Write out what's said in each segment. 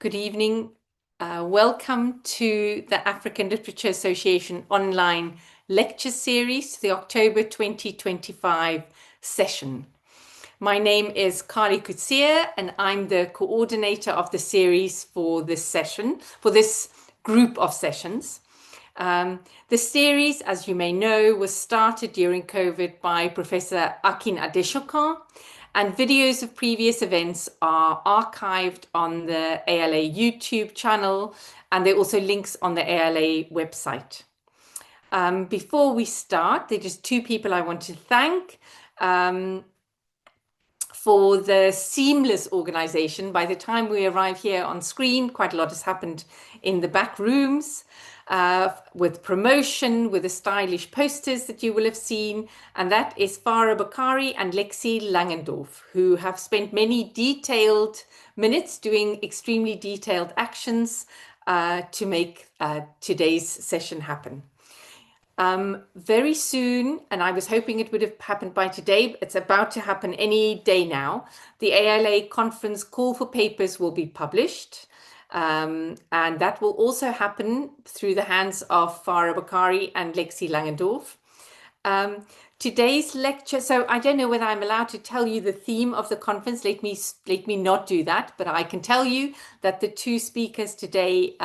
Good evening. Welcome to the African Literature Association online lecture series, the October 2025 session. My name is Kwei Quartey, and I'm the coordinator of the series for this session, for this group of sessions. The series, as you may know, was started during COVID by Professor Akin Adeshokar, and videos of previous events are archived on the ALA YouTube channel, and there are also links on the ALA website. Before we start, there are just two people I want to thank for the seamless organization. By the time we arrive here on screen, quite a lot has happened in the back rooms. With promotion, with the stylish posters that you will have seen, and that is Farah Bakari and Lexi Langendorf, who have spent many detailed minutes doing extremely detailed actions to make today's session happen. Very soon, and I was hoping it would have happened by today, it's about to happen any day now, the ALA conference call for papers will be published. And that will also happen through the hands of Farah Bakari and Lexi Langendorf. Today's lecture, so I don't know whether I'm allowed to tell you the theme of the conference. Let me not do that, but I can tell you that the two speakers today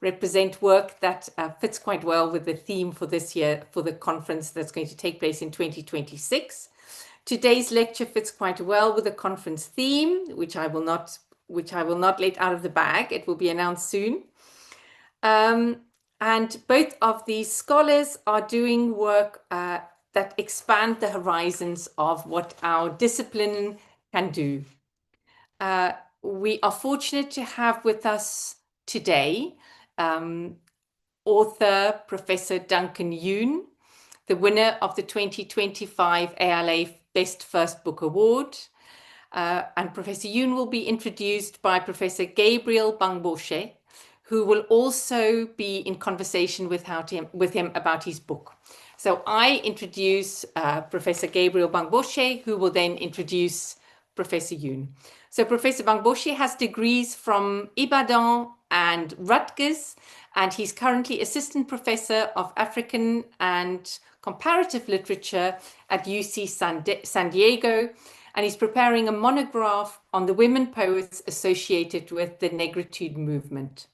represent work that fits quite well with the theme for this year, for the conference that's going to take place in 2026. Today's lecture fits quite well with the conference theme, which I will not let out of the bag. It will be announced soon. And both of these scholars are doing work that expand the horizons of what our discipline can do. We are fortunate to have with us today author Professor Duncan Yoon, the winner of the 2025 ALA Best First Book Award. And Professor Yoon will be introduced by Professor Gabriel Bámgbóṣé, who will also be in conversation with him about his book. So I introduce Professor Gabriel Bámgbóṣé, who will then introduce Professor Yoon. So Professor Bámgbóṣé has degrees from Ibadan and Rutgers, and he's currently Assistant Professor of African and Comparative Literature at UC San Diego, and he's preparing a monograph on the women poets associated with the Negritude movement,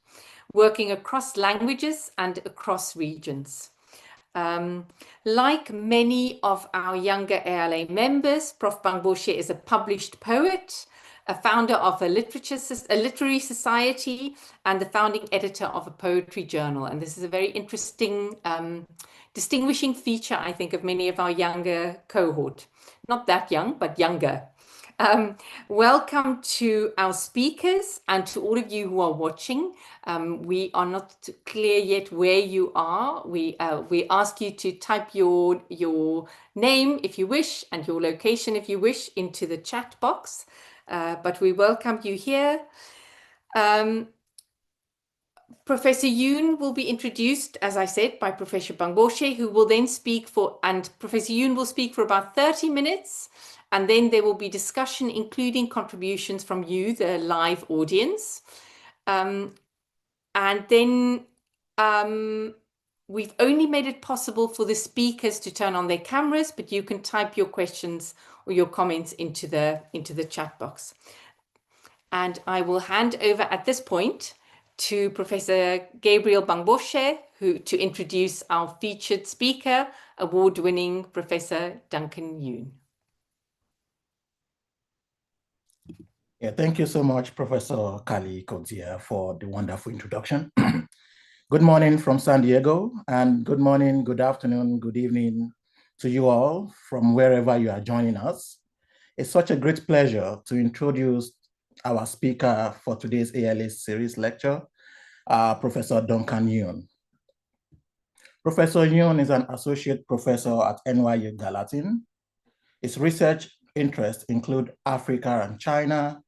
working across languages and across regions. Like many of our younger ALA members, Prof. Bámgbóṣé is a published poet, a founder of a literary society, and the founding editor of a poetry journal. And this is a very interesting, distinguishing feature, I think, of many of our younger cohort. Not that young, but younger. Welcome to our speakers and to all of you who are watching. We are not clear yet where you are. We ask you to type your name if you wish and your location if you wish into the chat box. But we welcome you here. Professor Yoon will be introduced, as I said, by Professor Bámgbóṣé, who will then speak and Professor Yoon will speak for about 30 minutes, and then there will be discussion, including contributions from you, the live audience. And then we've only made it possible for the speakers to turn on their cameras, but you can type your questions or your comments into the chat box. And I will hand over at this point to Professor Gabriel Bámgbóṣé, to introduce our featured speaker, award-winning Professor Duncan Yoon. Yeah, thank you so much, Professor Kwei Quartey, for the wonderful introduction. Good morning from San Diego, and good morning, good afternoon, good evening to you all from wherever you are joining us. It's such a great pleasure to introduce our speaker for today's ALA series lecture, Professor Duncan Yoon. Professor Yoon is an associate professor at NYU Gallatin. His research interests include Africa and China,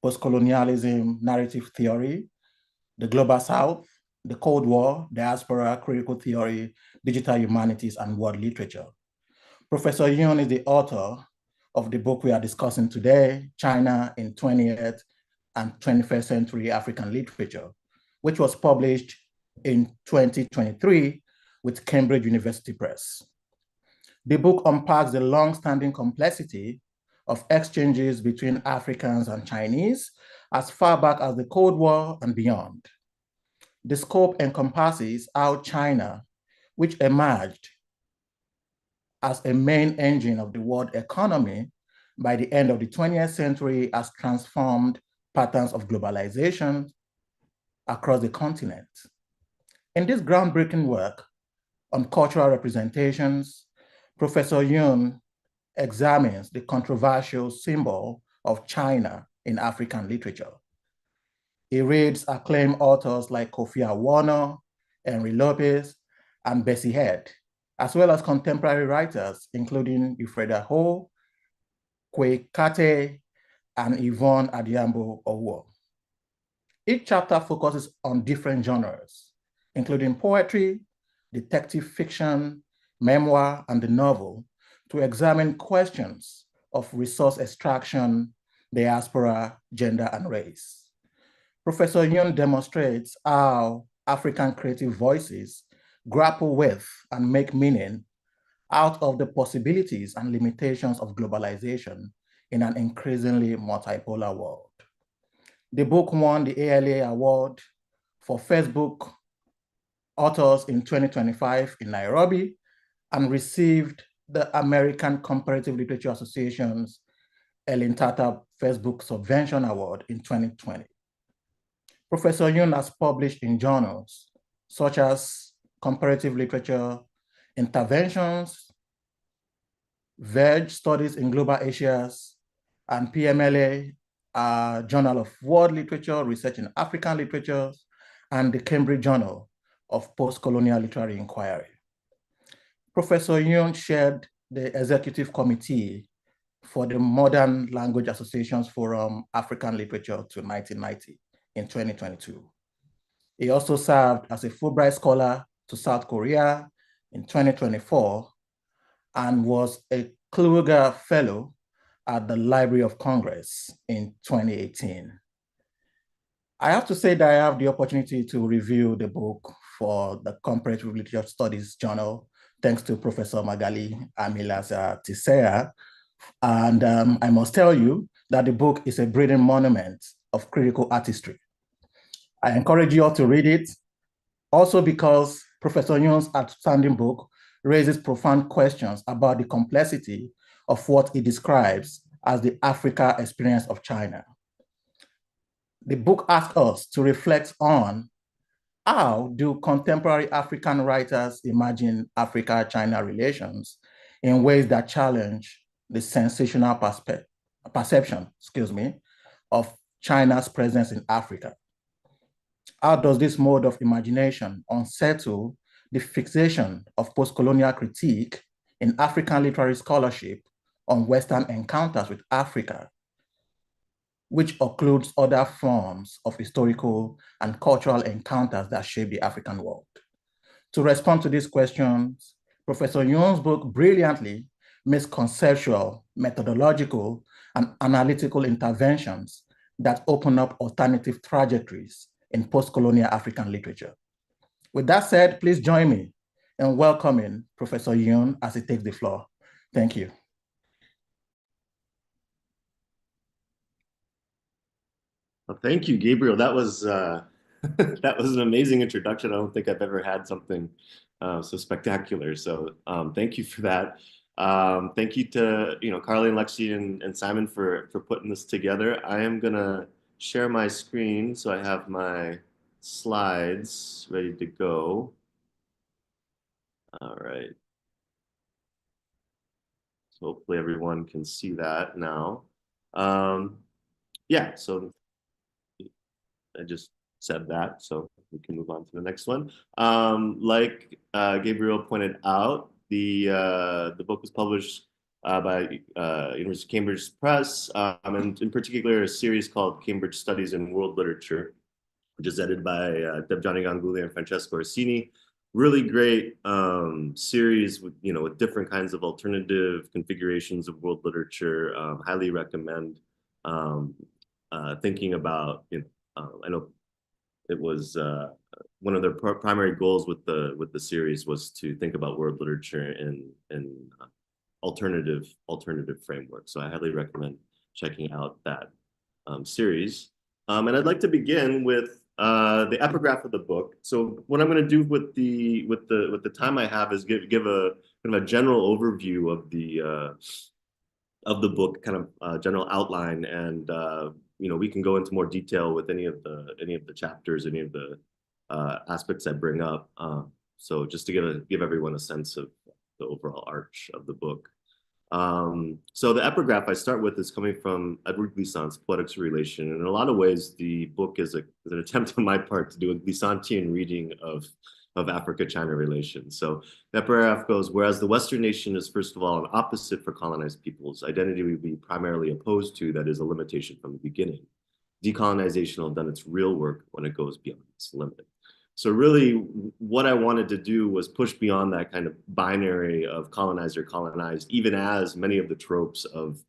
post-colonialism, narrative theory, the Global South, the Cold War, diaspora, critical theory, digital humanities, and world literature. Professor Yoon is the author of the book we are discussing today, China in 20th and 21st Century African Literature, which was published in 2023 with Cambridge University Press. The book unpacks the long-standing complexity of exchanges between Africans and Chinese as far back as the Cold War and beyond. The scope encompasses how China, which emerged as a main engine of the world economy by the end of the 20th century, has transformed patterns of globalization across the continent. In this groundbreaking work on cultural representations, Professor Yoon examines the controversial symbol of China in African literature. He reads acclaimed authors like Kofi Awoonor, Henri Lopes, and Bessie Head, as well as contemporary writers, including Ufrieda Ho, Kwei Quartey, and Yvonne Adhiambo Owuor. Each chapter focuses on different genres, including poetry, detective fiction, memoir, and the novel, to examine questions of resource extraction, diaspora, gender, and race. Professor Yoon demonstrates how African creative voices grapple with and make meaning out of the possibilities and limitations of globalization in an increasingly multipolar world. The book won the ALA Award for First Book Authors in 2025 in Nairobi and received the American Comparative Literature Association's Ellen Tata First Book Subvention Award in 2020. Professor Yoon has published in journals such as Comparative Literature Interventions, Verge Studies in Global Asias, and PMLA, Journal of World Literature, Research in African Literatures, and the Cambridge Journal of Post-Colonial Literary Inquiry. Professor Yoon chaired the executive committee for the Modern Language Association's Forum African Literature to 1990 in 2022. He also served as a Fulbright Scholar to South Korea in 2024 and was a Kluger Fellow at the Library of Congress in 2018. I have to say that I have the opportunity to review the book for the Comparative Literature Studies Journal, thanks to Professor Magali Amilaza Tisera. And I must tell you that the book is a breathing monument of critical artistry. I encourage you all to read it, also because Professor Yoon's outstanding book raises profound questions about the complexity of what he describes as the Africa experience of China. The book asks us to reflect on how do contemporary African writers imagine Africa-China relations in ways that challenge the sensational perception, of China's presence in Africa. How does this mode of imagination unsettle the fixation of post-colonial critique in African literary scholarship on Western encounters with Africa, which occludes other forms of historical and cultural encounters that shape the African world? To respond to these questions, Professor Yoon's book brilliantly makes conceptual, methodological, and analytical interventions that open up alternative trajectories in post-colonial African literature. With that said, please join me in welcoming Professor Yoon as he takes the floor. Thank you. Well, thank you, Gabriel. That was that was an amazing introduction. I don't think I've ever had something so spectacular. So thank you for that. Thank you to Carly and Lexi and Simon for putting this together. I am gonna share my screen so I have my slides ready to go. All right. So hopefully everyone can see that now. Yeah, so I just said that, so we can move on to the next one. Like Gabriel pointed out, the book was published by University of Cambridge Press, and in particular a series called Cambridge Studies in World Literature, which is edited by Debjani Ganguly and Francesco Orsini. Really great series with with different kinds of alternative configurations of world literature. Highly recommend. thinking about, I know it was one of their primary goals with the series was to think about world literature in alternative framework. So I highly recommend checking out that series. And I'd like to begin with the epigraph of the book. So what I'm going to do with the time I have is give a kind of a general overview of the book, kind of general outline, and we can go into more detail with any of the chapters, any of the aspects I bring up. So just to give everyone a sense of the overall arch of the book. So the epigraph I start with is coming from Edward Glissant's Poetics of Relation. And in a lot of ways, the book is an attempt on my part to do a Glissantian reading of Africa-China relations. So that paragraph goes, whereas the Western nation is, first of all, an opposite for colonized peoples, identity would be primarily opposed to, that is a limitation from the beginning. Decolonization will have done its real work when it goes beyond its limit. So really what I wanted to do was push beyond that kind of binary of colonized or colonized, even as many of the tropes of,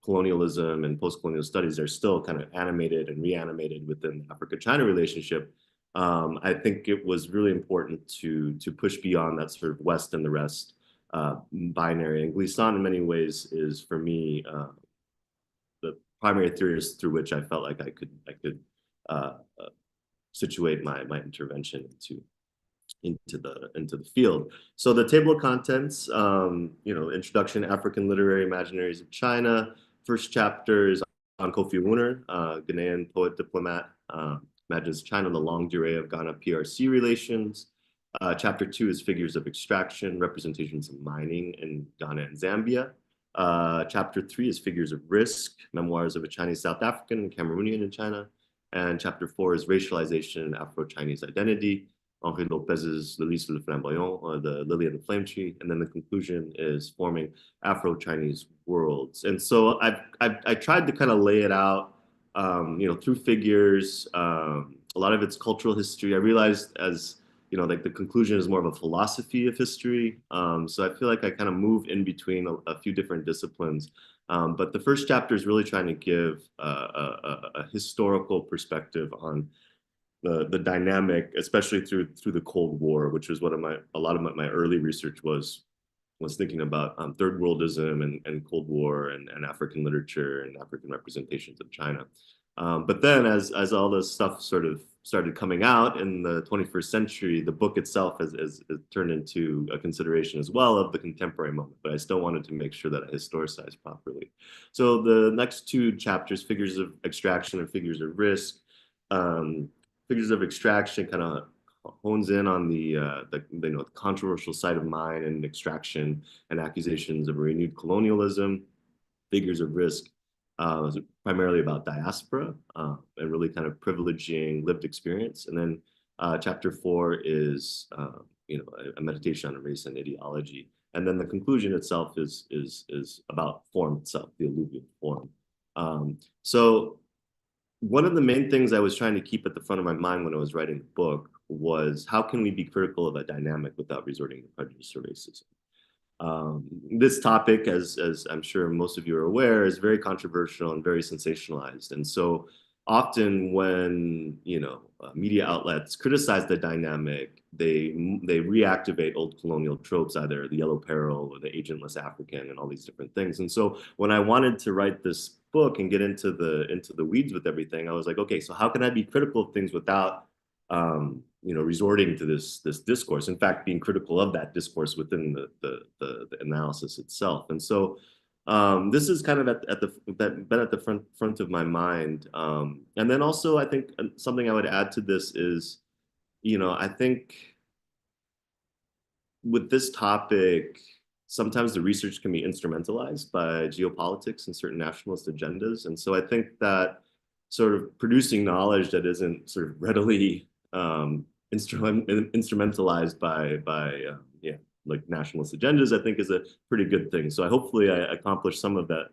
colonialism and post-colonial studies are still kind of animated and reanimated within the Africa-China relationship. I think it was really important to push beyond that sort of West and the rest binary. And Glissant in many ways is, for me, the primary theorist through which I felt like I could situate my intervention into the field. So the table of contents, introduction, African literary imaginaries of China. First chapter is on Kofi Awoonor, Ghanaian poet diplomat, imagines China the longue durée of Ghana-PRC relations. Chapter 2 is figures of extraction, representations of mining in Ghana and Zambia. Chapter 3 is figures of risk, memoirs of a Chinese South African and Cameroonian in China. And chapter 4 is racialization and Afro-Chinese identity, Henri Lopes's Le Lys le Flamboyant, or the Lily and the Flame Tree. And then the conclusion is forming Afro-Chinese worlds. And so I tried to kind of lay it out, through figures. A lot of it's cultural history. I realized as, like the conclusion is more of a philosophy of history. So I feel like I kind of move in between a few different disciplines. But the first chapter is really trying to give a historical perspective on the dynamic, especially through the Cold War, which is what a lot of my early research was thinking about third worldism and Cold War and African literature and African representations of China. But then as all this stuff sort of started coming out in the 21st century, the book itself has turned into a consideration as well of the contemporary moment, but I still wanted to make sure that I historicized properly. So the next two chapters, figures of extraction and figures of risk. Figures of extraction kind of hones in on the controversial side of mine and extraction and accusations of renewed colonialism. Figures of risk was primarily about diaspora and really kind of privileging lived experience. And then chapter 4 is a meditation on race and ideology. And then the conclusion itself is about form itself, the alluvial form. So one of the main things I was trying to keep at the front of my mind when I was writing the book was, how can we be critical of a dynamic without resorting to prejudice or racism? This topic, as I'm sure most of you are aware, is very controversial and very sensationalized. And so often when media outlets criticize the dynamic, they reactivate old colonial tropes, either the yellow peril or the agentless African and all these different things. And so when I wanted to write this book and get into the weeds with everything, I was like, okay, so how can I be critical of things without resorting to this discourse? In fact, being critical of that discourse within the analysis itself. And so this is kind of been at the front of my mind. And then also, I think something I would add to this is, I think with this topic, sometimes the research can be instrumentalized by geopolitics and certain nationalist agendas. And so I think that sort of producing knowledge that isn't sort of readily instrumentalized by like nationalist agendas, I think is a pretty good thing. So hopefully I accomplished some of that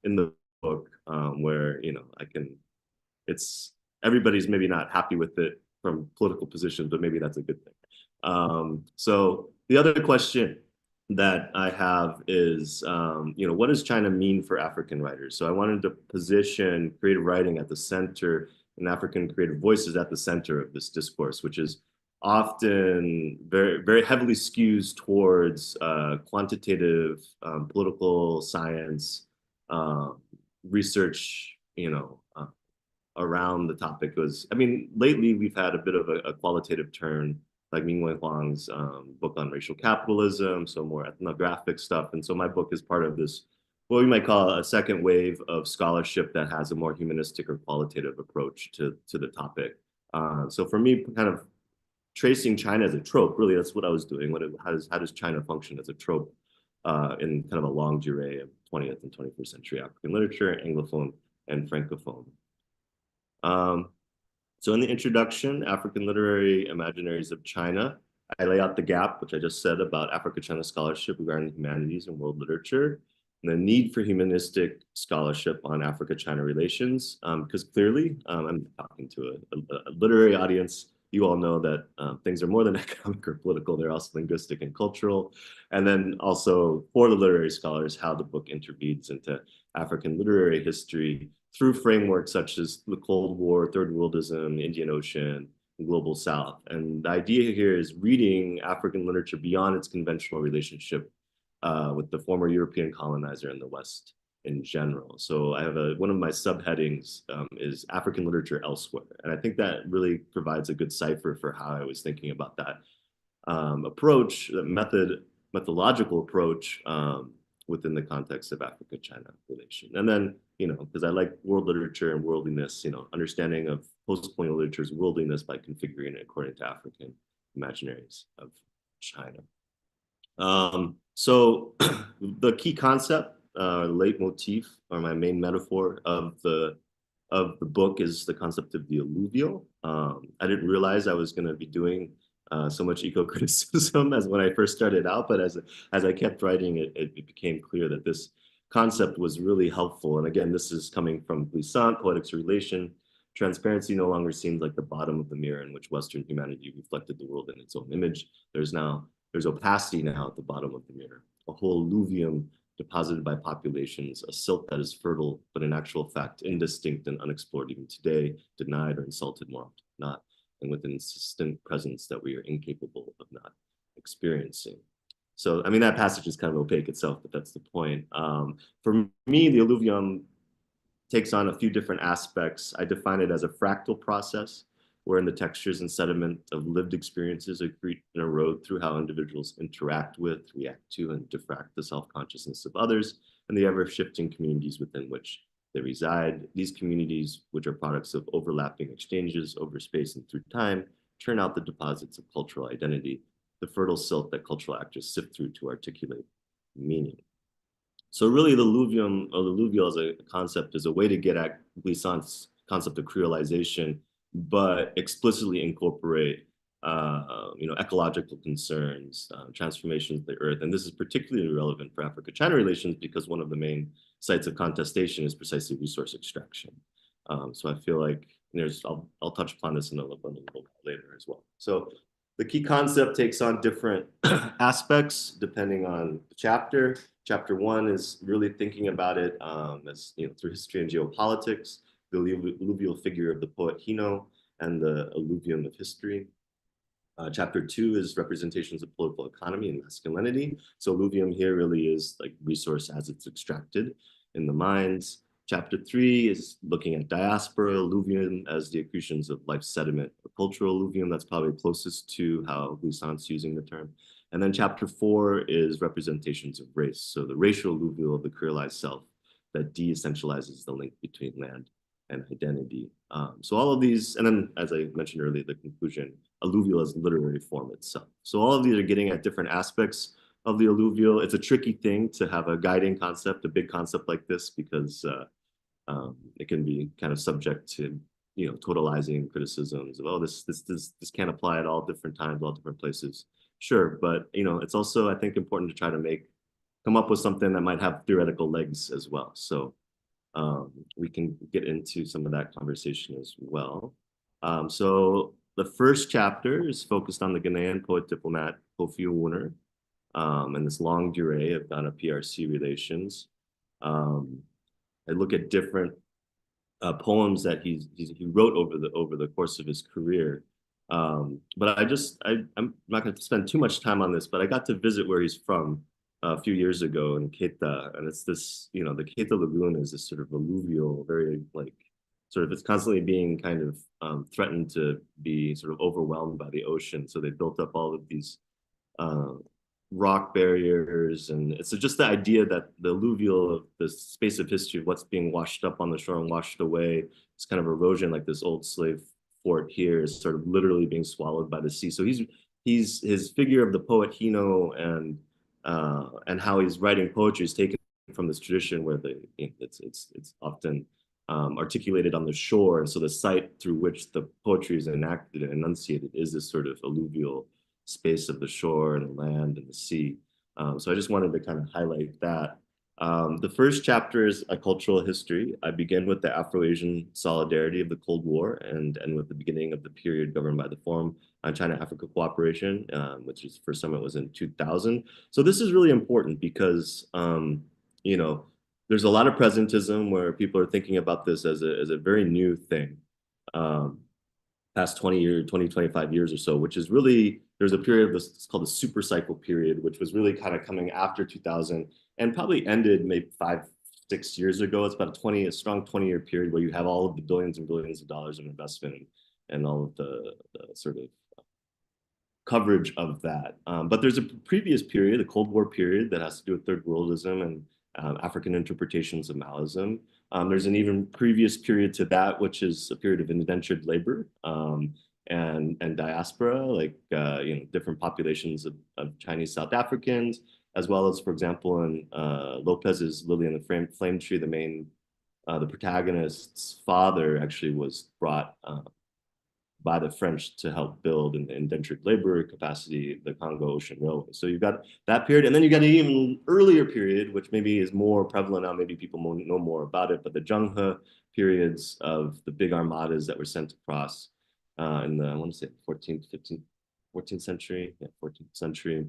in the book, where everybody's maybe not happy with it from political positions, but maybe that's a good thing. So the other question that I have is, what does China mean for African writers? So I wanted to position creative writing at the center and African creative voices at the center of this discourse, which is often very, very heavily skews towards quantitative political science research, around the topic was, lately we've had a bit of a qualitative turn, like Mingwei Huang's book on racial capitalism, so more ethnographic stuff. And so my book is part of this, what we might call a second wave of scholarship that has a more humanistic or qualitative approach to the topic. So for me, kind of tracing China as a trope, really, that's what I was doing. How does China function as a trope in kind of a longue durée of 20th and 21st century African literature, Anglophone and Francophone? So in the introduction, African Literary Imaginaries of China, I lay out the gap, which I just said about Africa-China scholarship regarding the humanities and world literature, and the need for humanistic scholarship on Africa-China relations, because clearly, I'm talking to a literary audience. You all know that things are more than economic or political, they're also linguistic and cultural. And then also for the literary scholars, how the book intervenes into African literary history through frameworks such as the Cold War, Third Worldism, the Indian Ocean, the Global South. And the idea here is reading African literature beyond its conventional relationship with the former European colonizer in the West in general. So I have one of my subheadings is African literature elsewhere. And I think that really provides a good cipher for how I was thinking about that approach, that methodological approach within the context of Africa-China relation. And then, because I like world literature and worldliness, understanding of post-colonial literature's worldliness by configuring it according to African imaginaries of China. So the key concept, leitmotif, or my main metaphor of the book is the concept of the alluvial. I didn't realize I was going to be doing so much eco-criticism as when I first started out, but as I kept writing, it became clear that this concept was really helpful. And again, this is coming from Glissant, Poetics of Relation. Transparency no longer seems like the bottom of the mirror in which Western humanity reflected the world in its own image. There's opacity now at the bottom of the mirror, a whole alluvium deposited by populations, a silt that is fertile, but in actual fact, indistinct and unexplored even today, denied or insulted more often than not, and with an insistent presence that we are incapable of not experiencing. So, that passage is kind of opaque itself, but that's the point. For me, the alluvium takes on a few different aspects. I define it as a fractal process, wherein the textures and sediment of lived experiences accrete and erode through how individuals interact with, react to, and diffract the self-consciousness of others and the ever-shifting communities within which they reside. These communities, which are products of overlapping exchanges over space and through time, turn out the deposits of cultural identity, the fertile silt that cultural actors sift through to articulate meaning. So really the alluvium, or the alluvial as a concept, is a way to get at Glissant's concept of creolization, but explicitly incorporate ecological concerns, transformations of the earth. And this is particularly relevant for Africa-China relations because one of the main sites of contestation is precisely resource extraction. So I feel like I'll touch upon this in a little bit later as well. So the key concept takes on different aspects depending on the chapter. Chapter 1 is really thinking about it as through history and geopolitics, the alluvial figure of the poet Hino, and the alluvium of history. Chapter 2 is representations of political economy and masculinity. So alluvium here really is like resource as it's extracted in the mines. Chapter 3 is looking at diaspora, alluvium as the accretions of life sediment, or cultural alluvium. That's probably closest to how Glissant's using the term. And then chapter 4 is representations of race. So the racial alluvial of the creolized self that de-essentializes the link between land and identity. So all of these, and then as I mentioned earlier, the conclusion, alluvial as literary form itself. So all of these are getting at different aspects of the alluvial. It's a tricky thing to have a guiding concept, a big concept like this, because it can be kind of subject to totalizing criticisms of, oh, this can't apply at all different times, all different places. Sure, but it's also, I think, important to try to come up with something that might have theoretical legs as well. So we can get into some of that conversation as well. So the first chapter is focused on the Ghanaian poet diplomat Kofi Awoonor. and this longue durée of Ghana-PRC relations. I look at different poems that he wrote over the course of his career. But I'm not going to spend too much time on this, but I got to visit where he's from a few years ago in Keita, and it's this, the Keita Lagoon is this sort of alluvial, very it's constantly being kind of threatened to be sort of overwhelmed by the ocean. So they built up all of these rock barriers, and it's just the idea that the alluvial of the space of history of what's being washed up on the shore and washed away, it's kind of erosion, like this old slave fort here is sort of literally being swallowed by the sea. So he's his figure of the poet Hino and how he's writing poetry is taken from this tradition where it's often articulated on the shore, and so the site through which the poetry is enacted and enunciated is this sort of alluvial space of the shore and the land and the sea. So I just wanted to kind of highlight that. The first chapter is a cultural history. I begin with the Afro-Asian solidarity of the Cold War and with the beginning of the period governed by the Forum on China-Africa Cooperation, which is first summit was in 2000. So this is really important because, there's a lot of presentism where people are thinking about this as a very new thing. Past 25 years or so, which is really, there's a period of this, it's called the super cycle period, which was really kind of coming after 2000 and probably ended maybe 5-6 years ago. It's about a strong 20-year period where you have all of the billions and billions of dollars of investment and all of the sort of coverage of that. But there's a previous period, the Cold War period, that has to do with third worldism and African interpretations of Maoism. There's an even previous period to that, which is a period of indentured labor and diaspora, like different populations of Chinese South Africans, as well as, for example, in Lopez's Lily and the Flame Tree, the protagonist's father actually was brought by the French to help build in the indentured labor capacity, the Congo Ocean Railway. So you've got that period, and then you got an even earlier period, which maybe is more prevalent now, maybe people know more about it, but the Zhenghe periods of the big armadas that were sent across in the, I want to say 14th century, 14th century,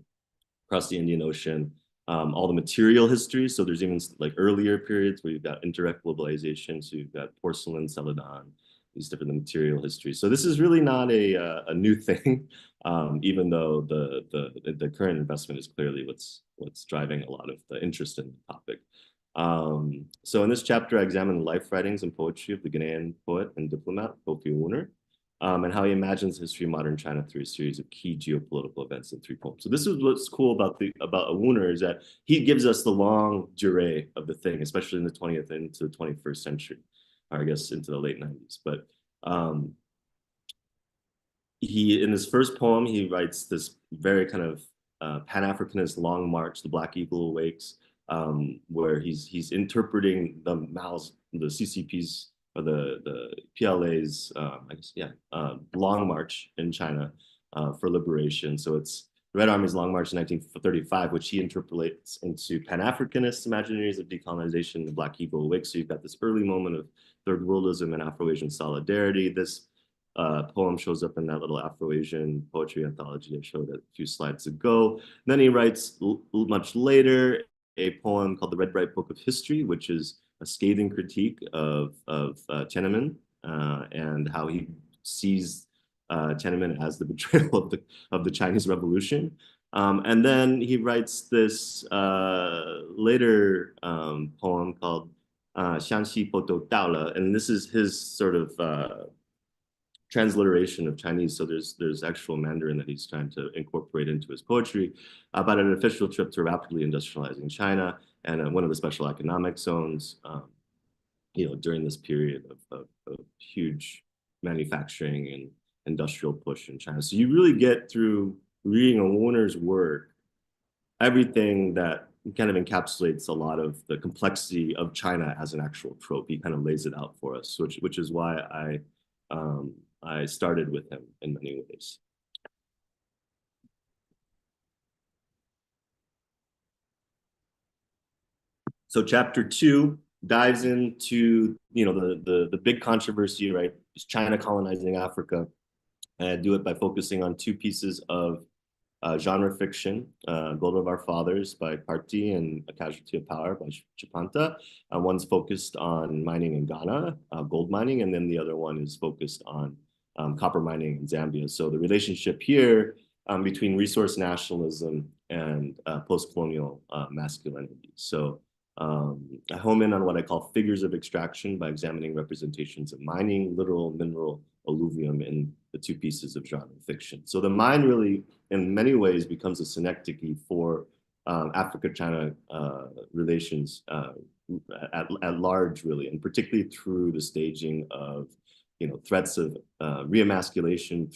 across the Indian Ocean, all the material history. So there's even like earlier periods where you've got indirect globalization, so you've got porcelain, celadon, these different material histories. So this is really not a new thing, even though the current investment is clearly what's driving a lot of the interest in the topic. So in this chapter, I examine the life writings and poetry of the Ghanaian poet and diplomat, Kofi Awoonor, and how he imagines the history of modern China through a series of key geopolitical events in 3 poems. So this is what's cool about Awoonor, is that he gives us the long durée of the thing, especially in the 20th and into the 21st century. Or I guess into the late 90s. But in his first poem, he writes this very kind of Pan-Africanist long march, The Black Eagle Awakes, where he's interpreting the CCP's or the PLA's long march in China for liberation. So it's the Red Army's Long March in 1935, which he interpolates into Pan-Africanist imaginaries of decolonization, The Black Eagle Awakes. So you've got this early moment of third worldism and Afro-Asian solidarity. This poem shows up in that little Afro-Asian poetry anthology I showed a few slides ago. And then he writes much later a poem called The Red Bright Book of History, which is a scathing critique of Tiananmen and how he sees Tiananmen as the betrayal of the Chinese Revolution. And then he writes this later poem called Xiangxi Poto Daola, and this is his sort of transliteration of Chinese. So there's actual Mandarin that he's trying to incorporate into his poetry about an official trip to rapidly industrializing China and one of the special economic zones, during this period of huge manufacturing and industrial push in China. So you really get through reading Awoonor's work, everything that kind of encapsulates a lot of the complexity of China as an actual trope. He kind of lays it out for us, which is why I started with him in many ways. So chapter 2 dives into the big controversy, right? Is China colonizing Africa? And I do it by focusing on 2 pieces of genre fiction, Gold of Our Fathers by Quartey and A Casualty of Power by Chipanta. One's focused on mining in Ghana, gold mining, and then the other one is focused on copper mining in Zambia. So the relationship here between resource nationalism and post-colonial masculinity. So I home in on what I call figures of extraction by examining representations of mining, literal, mineral, alluvium in the two pieces of genre fiction. So the mine really, in many ways, becomes a synecdoche for Africa-China relations at large, really, and particularly through the staging of, threats of re-emasculation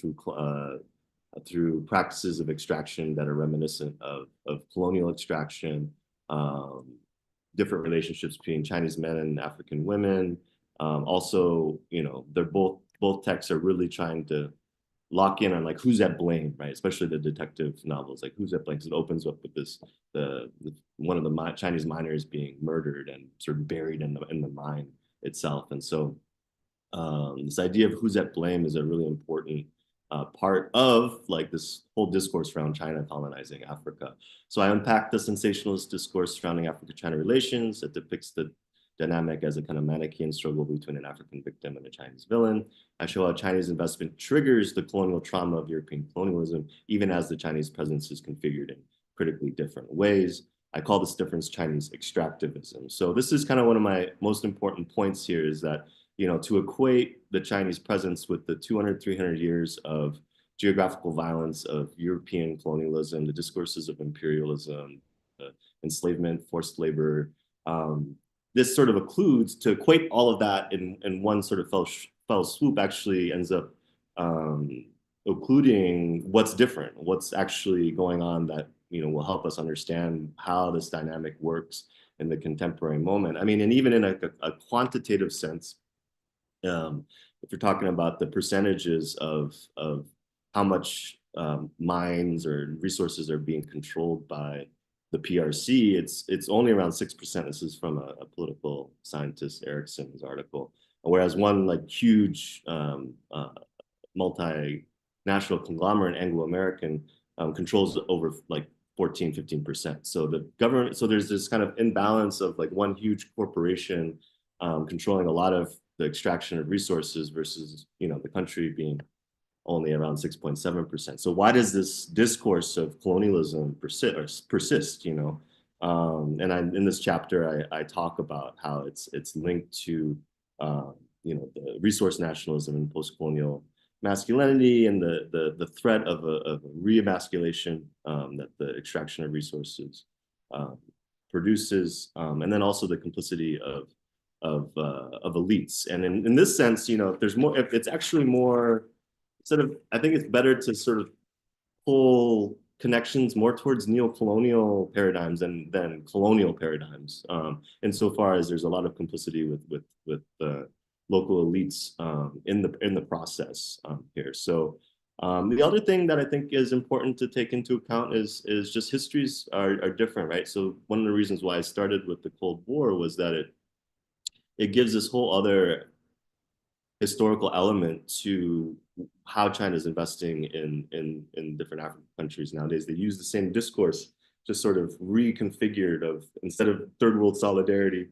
through practices of extraction that are reminiscent of colonial extraction, different relationships between Chinese men and African women. Also, they're both texts are really trying to lock in on like who's at blame, right? Especially the detective novels, like who's at blame. It opens up with this one of the Chinese miners being murdered and sort of buried in the mine itself, and so this idea of who's at blame is a really important part of like this whole discourse around China colonizing Africa. So I unpack the sensationalist discourse surrounding Africa-China relations. It depicts the dynamic as a kind of Manichaean struggle between an African victim and a Chinese villain. I show how Chinese investment triggers the colonial trauma of European colonialism, even as the Chinese presence is configured in critically different ways. I call this difference Chinese extractivism. So this is kind of one of my most important points here, is that to equate the Chinese presence with the 200, 300 years of geographical violence of European colonialism, the discourses of imperialism, enslavement, forced labor, this sort of occludes, to equate all of that in one sort of fell swoop actually ends up occluding what's different, what's actually going on that will help us understand how this dynamic works in the contemporary moment. I mean, and even in a quantitative sense, if you're talking about the percentages of how much mines or resources are being controlled by the PRC, it's only around 6%. This is from a political scientist, Erickson's article. Whereas one like huge multinational conglomerate, Anglo-American, controls over like 14, 15%. So the government, so there's this kind of imbalance of like one huge corporation controlling a lot of the extraction of resources versus, the country being only around 6.7%. So why does this discourse of colonialism persist? And in this chapter, I talk about how it's linked to, the resource nationalism and post-colonial masculinity and the threat of a re-emasculation that the extraction of resources produces, and then also the complicity of elites. And in this sense, there's more, it's actually more sort of, I think it's better to sort of pull connections more towards neo-colonial paradigms than colonial paradigms, insofar as there's a lot of complicity with local elites in the process here. So the other thing that I think is important to take into account is just histories are different, right? So one of the reasons why I started with the Cold War was that it gives this whole other historical element to how China's investing in different African countries nowadays. They use the same discourse, just sort of reconfigured of, instead of third world solidarity,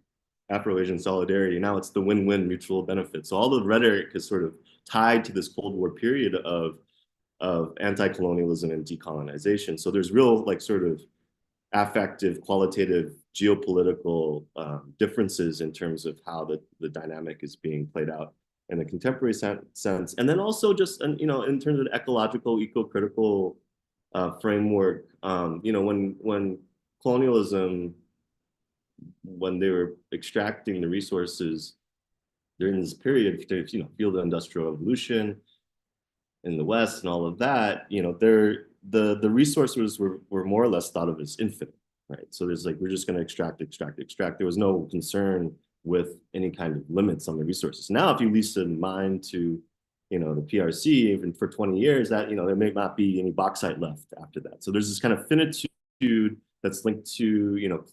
Afro-Asian solidarity, now it's the win-win mutual benefit. So all the rhetoric is sort of tied to this Cold War period of anti-colonialism and decolonization. So there's real like sort of affective, qualitative, geopolitical differences in terms of how the dynamic is being played out in a contemporary sense. And then also just, in terms of ecological, eco-critical framework, when colonialism, when they were extracting the resources during this period, field industrial revolution in the West and all of that, the resources were more or less thought of as infinite, right? So there's like, we're just going to extract. There was no concern with any kind of limits on the resources. Now, if you lease a mine to, the PRC, even for 20 years, that, there may not be any bauxite left after that. So there's this kind of finitude that's linked to,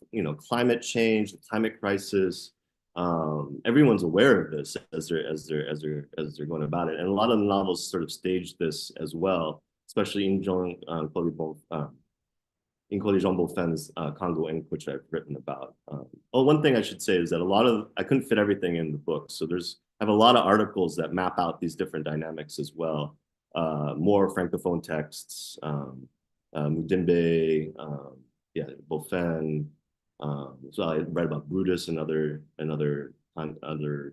climate change, the climate crisis. Everyone's aware of this as they're going about it. And a lot of the novels sort of stage this as well, especially in Nkoli Jean-Beaufen's Congo Inc., which I've written about. One thing I should say is that I couldn't fit everything in the book. So I have a lot of articles that map out these different dynamics as well. More Francophone texts, Mudimbe, Beaufen. So I read about Brutus and other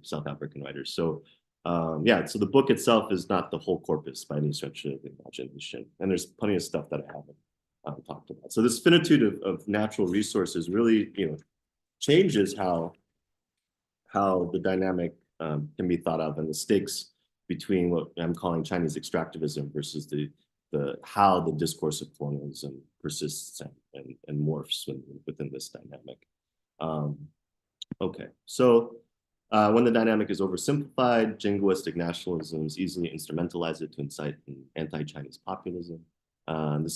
South African writers. So so the book itself is not the whole corpus by any stretch of the imagination. And there's plenty of stuff that I haven't talked about. So this finitude of natural resources really, changes how the dynamic can be thought of, and the stakes between what I'm calling Chinese extractivism versus how the discourse of colonialism persists and morphs within this dynamic. Okay, so when the dynamic is oversimplified, jingoistic nationalisms easily instrumentalize it to incite an anti-Chinese populism. The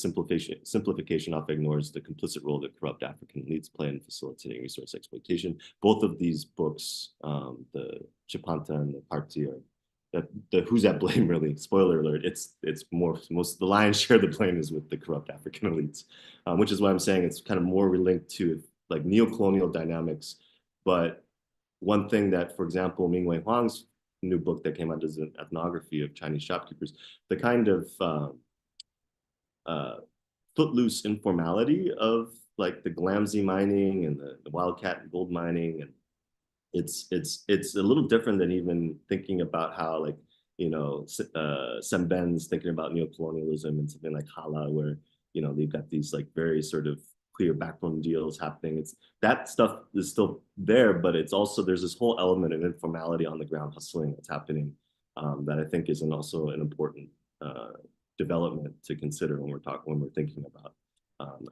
simplification often ignores the complicit role that corrupt African elites play in facilitating resource exploitation. Both of these books, the Chipanta and the Quartey, the who's at blame, really, spoiler alert, the lion's share of the blame is with the corrupt African elites, which is why I'm saying it's kind of more linked to like neo-colonial dynamics. But one thing that, for example, Mingwei Huang's new book that came out is an ethnography of Chinese shopkeepers, the kind of footloose informality of like the Glamsey mining and the Wildcat gold mining, and it's a little different than even thinking about how, like, Semben's thinking about neocolonialism and something like Hala, where they've got these like very sort of clear backroom deals happening. That stuff is still there, but it's also, there's this whole element of informality on the ground hustling that's happening, that I think is also an important development to consider when we're thinking about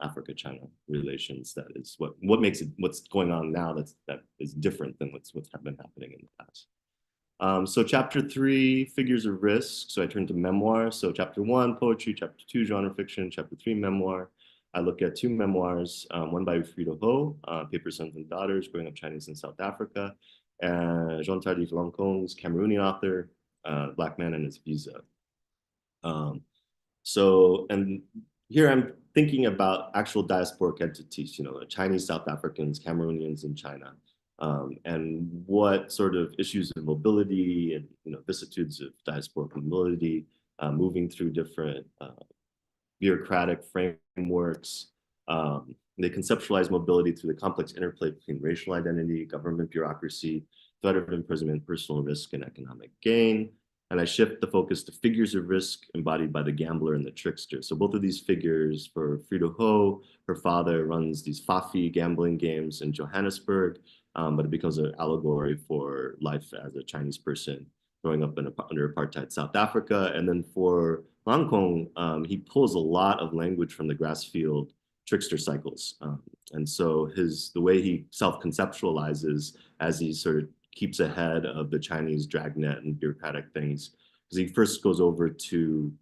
Africa-China relations. That is what makes it, what's going on now that is different than what's been happening in the past. So chapter 3, figures of risk. So I turn to memoir. So chapter 1, poetry. Chapter 2, genre fiction. Chapter 3, memoir. I look at 2 memoirs, one by Ufrieda Ho, Paper Sons and Daughters, Growing Up Chinese in South Africa, and Jean Tardif Lancôme's Cameroonian author, Black Man and His Visa. And here I'm thinking about actual diasporic entities, Chinese South Africans, Cameroonians in China, and what sort of issues of mobility and vicissitudes of diasporic mobility, moving through different bureaucratic frameworks. They conceptualize mobility through the complex interplay between racial identity, government bureaucracy, threat of imprisonment, personal risk, and economic gain. And I shift the focus to figures of risk embodied by the gambler and the trickster. So both of these figures, for Ufrieda Ho, her father runs these Fafi gambling games in Johannesburg, but it becomes an allegory for life as a Chinese person growing up under apartheid South Africa. And then for Lancôme, he pulls a lot of language from the Grassfield trickster cycles. And so the way he self-conceptualizes as he sort of keeps ahead of the Chinese dragnet and bureaucratic things, because he first goes over to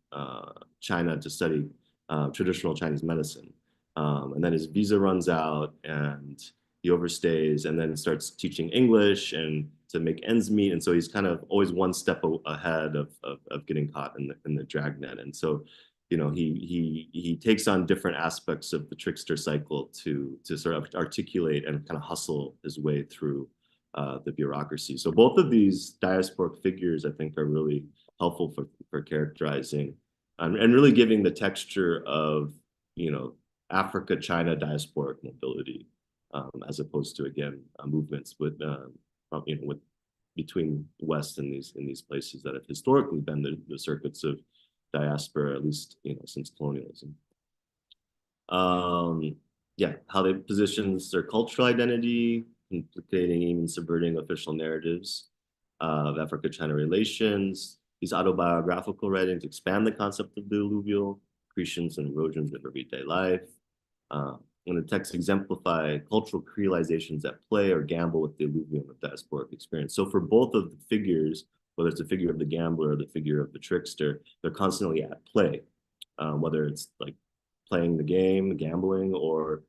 China to study traditional Chinese medicine. And then his visa runs out and he overstays, and then starts teaching English and to make ends meet. And so he's kind of always one step ahead of getting caught in the dragnet. And so, he takes on different aspects of the trickster cycle to sort of articulate and kind of hustle his way through the bureaucracy. So both of these diasporic figures, I think, are really helpful for characterizing and really giving the texture of, Africa-China diasporic mobility, as opposed to, again, movements with between the West and these places that have historically been the circuits of diaspora, at least since colonialism. How they positions their cultural identity, implicating, even subverting official narratives of Africa-China relations. These autobiographical writings expand the concept of the alluvial, accretions and erosions of everyday life. When the texts exemplify cultural creolizations at play or gamble with the alluvium of diasporic experience. So for both of the figures, whether it's the figure of the gambler or the figure of the trickster, they're constantly at play, whether it's like playing the game, gambling, or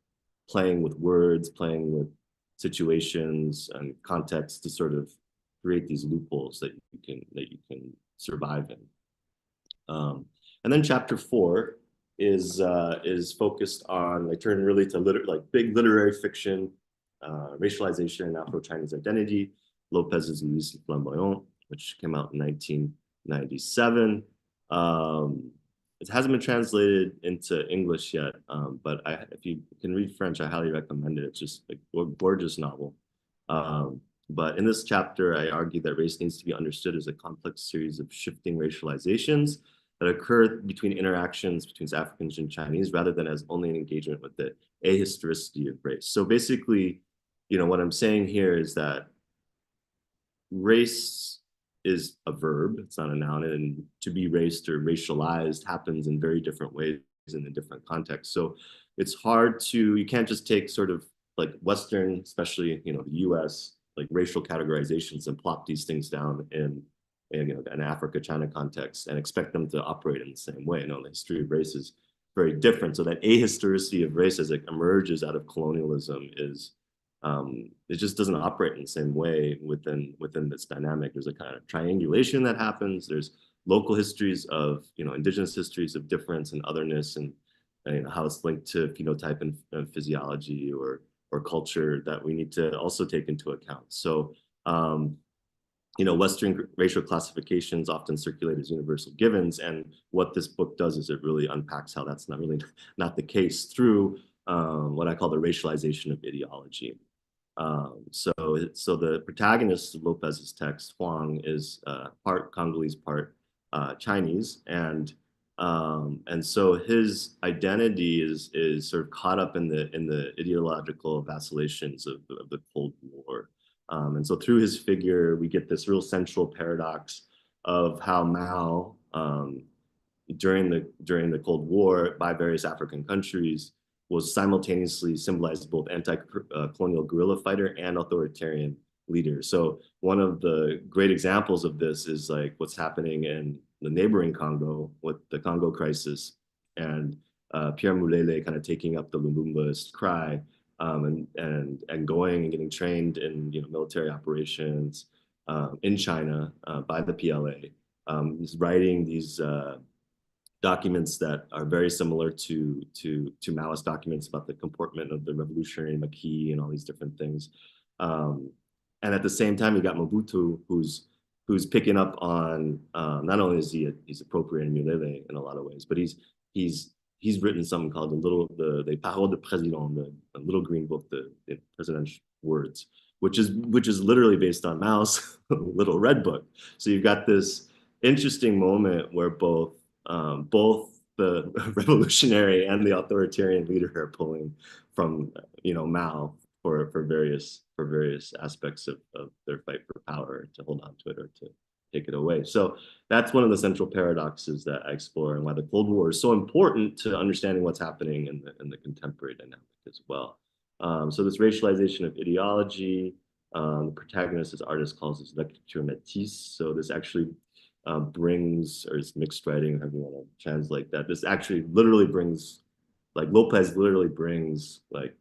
playing with words, playing with situations and context to sort of create these loopholes that you can survive in. And then chapter 4 is focused on, I turn really to big literary fiction, racialization and Afro-Chinese identity, Lopez's Louise Flamboyant, which came out in 1997. It hasn't been translated into English yet, but if you can read French, I highly recommend it. It's just a gorgeous novel. But in this chapter, I argue that race needs to be understood as a complex series of shifting racializations that occur between interactions between Africans and Chinese, rather than as only an engagement with the ahistoricity of race. So basically, what I'm saying here is that race is a verb, it's not a noun, and to be raced or racialized happens in very different ways in a different context. So it's hard you can't just take sort of like Western, especially, the US, like racial categorizations and plop these things down in an Africa-China context and expect them to operate in the same way. The history of race is very different. So that ahistoricity of race as it emerges out of colonialism it just doesn't operate in the same way within this dynamic. There's a kind of triangulation that happens. There's local histories of, indigenous histories of difference and otherness, and how it's linked to phenotype and physiology or culture that we need to also take into account. So, Western racial classifications often circulate as universal givens, and what this book does is it really unpacks how that's not the case through what I call the racialization of ideology. So the protagonist of Lopez's text, Huang, is part Congolese, part Chinese, and so his identity is sort of caught up in the ideological vacillations of the Cold War. And so through his figure, we get this real central paradox of how Mao, during the Cold War, by various African countries, was simultaneously symbolized both anti-colonial guerrilla fighter and authoritarian leader. So one of the great examples of this is like what's happening in the neighboring Congo with the Congo crisis, and Pierre Mulele kind of taking up the Lumumbaist cry, and going and getting trained in military operations in China by the PLA. He's writing these documents that are very similar to Maoist documents about the comportment of the revolutionary Maquis and all these different things. And at the same time, you got Mobutu, who's picking up on, not only is he's appropriating Mulele in a lot of ways, but he's written something called the Paroles de Président, the Little Green Book, the president's words, which is literally based on Mao's Little Red Book. So you've got this interesting moment where both the revolutionary and the authoritarian leader are pulling from Mao for various aspects of their fight for power, to hold on to it or to take it away. So that's one of the central paradoxes that I explore, and why the Cold War is so important to understanding what's happening in the contemporary dynamic as well. So this racialization of ideology, the protagonist, as artist calls this lecture métisse. So this actually brings, or it's mixed writing, however you want to translate that. This actually literally brings, like Lopez literally brings like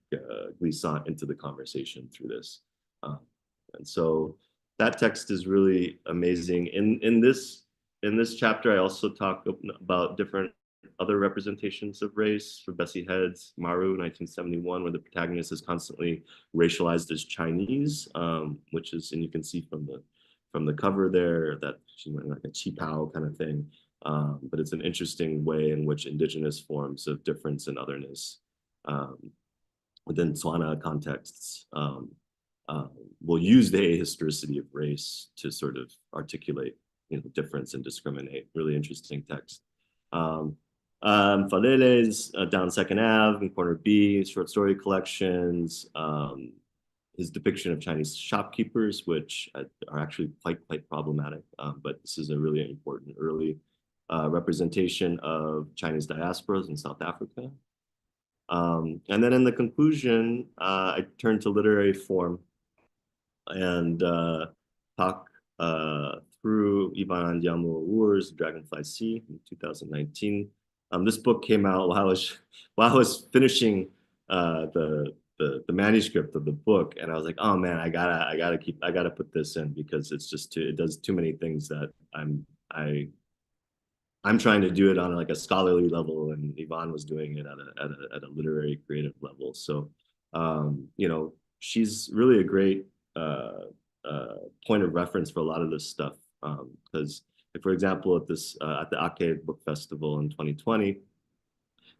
Glissant into the conversation through this. And so that text is really amazing. In this chapter, I also talk about different other representations of race. For Bessie Head's Maru, 1971, where the protagonist is constantly racialized as Chinese, which is, and you can see from the cover there that she's wearing like a qipao kind of thing. But it's an interesting way in which indigenous forms of difference and otherness within Tswana contexts will use the ahistoricity of race to sort of articulate difference and discriminate. Really interesting text. Falele's Down Second Ave in Corner B, short story collections. His depiction of Chinese shopkeepers, which are actually quite problematic, but this is a really important early representation of Chinese diasporas in South Africa. And then in the conclusion, I turn to literary form and talk through Yvonne Adhiambo Owuor's Dragonfly Sea in 2019. This book came out while I was finishing the manuscript of the book, and I was like, oh man, I gotta put this in, because it's just it does too many things that I'm trying to do it on like a scholarly level, and Yvonne was doing it at a literary creative level. So, you know, she's really a great point of reference for a lot of this stuff. Because, for example, at the acclaimed Book Festival in 2020,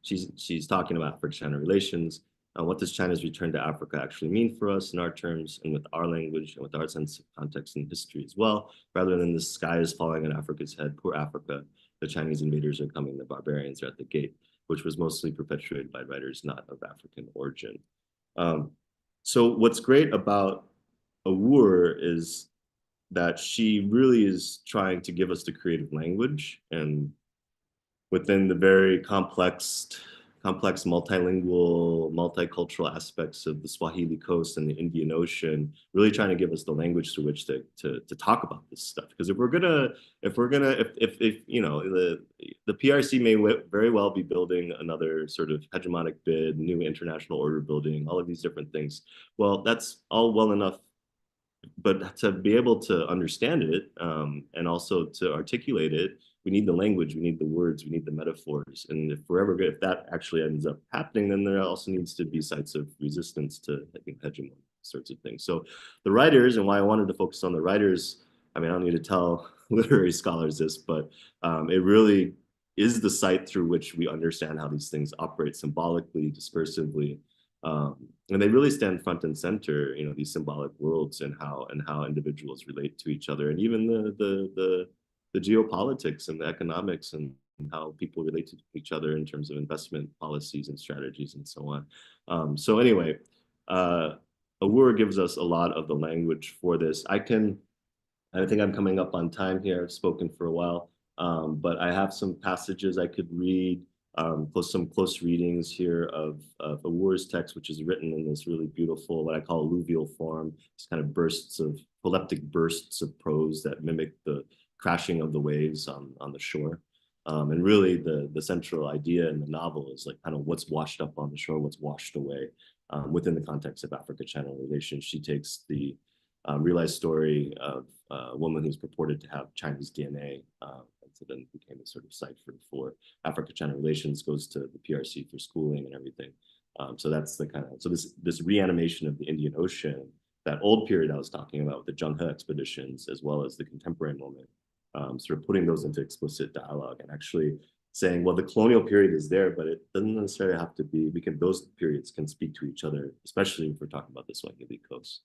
she's talking about Africa-China relations. What does China's return to Africa actually mean for us in our terms and with our language and with our sense of context and history as well, rather than the sky is falling on Africa's head, poor Africa, the Chinese invaders are coming, the barbarians are at the gate, which was mostly perpetuated by writers not of African origin. So what's great about Owuor is that she really is trying to give us the creative language, and within the very complex multilingual, multicultural aspects of the Swahili coast and the Indian Ocean, really trying to give us the language through which to talk about this stuff. Because if you know, the PRC may very well be building another sort of hegemonic bid, new international order building, all of these different things. Well, that's all well enough, but to be able to understand it and also to articulate it, we need the language, we need the words, we need the metaphors. And if that actually ends up happening, then there also needs to be sites of resistance to, I think, hegemony sorts of things. So the writers, and why I wanted to focus on the writers, I mean, I don't need to tell literary scholars this, but it really is the site through which we understand how these things operate symbolically, discursively, and they really stand front and center, you know, these symbolic worlds and how individuals relate to each other, and even the geopolitics and the economics and how people relate to each other in terms of investment policies and strategies and so on. So anyway, Owuor gives us a lot of the language for this. I think I'm coming up on time here. I've spoken for a while, but I have some passages I could read, some close readings here of Owuor's text, which is written in this really beautiful, what I call alluvial form. It's kind of proleptic bursts of prose that mimic the crashing of the waves on the shore. And really the central idea in the novel is like kind of what's washed up on the shore, what's washed away within the context of Africa-China relations. She takes the realized story of a woman who's purported to have Chinese DNA, and so then became a sort of cipher for Africa-China relations, goes to the PRC for schooling and everything. So that's the kind of, so this reanimation of the Indian Ocean, that old period I was talking about with the Zheng He expeditions, as well as the contemporary moment, sort of putting those into explicit dialogue and actually saying, well, the colonial period is there, but it doesn't necessarily have to be, those periods can speak to each other, especially if we're talking about the Swahili coast.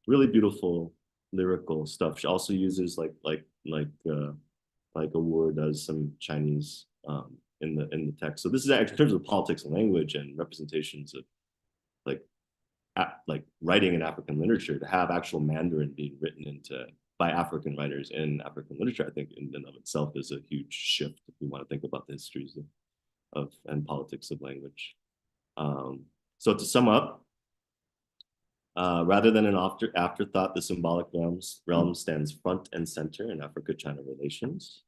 Really beautiful lyrical stuff. She also uses like Owuor does some Chinese in the text. So this is actually in terms of politics and language and representations of like writing in African literature, to have actual Mandarin being written by African writers in African literature, I think in and of itself is a huge shift if we want to think about the histories and politics of language. So to sum up, rather than an afterthought, the symbolic realm stands front and center in Africa-China relations.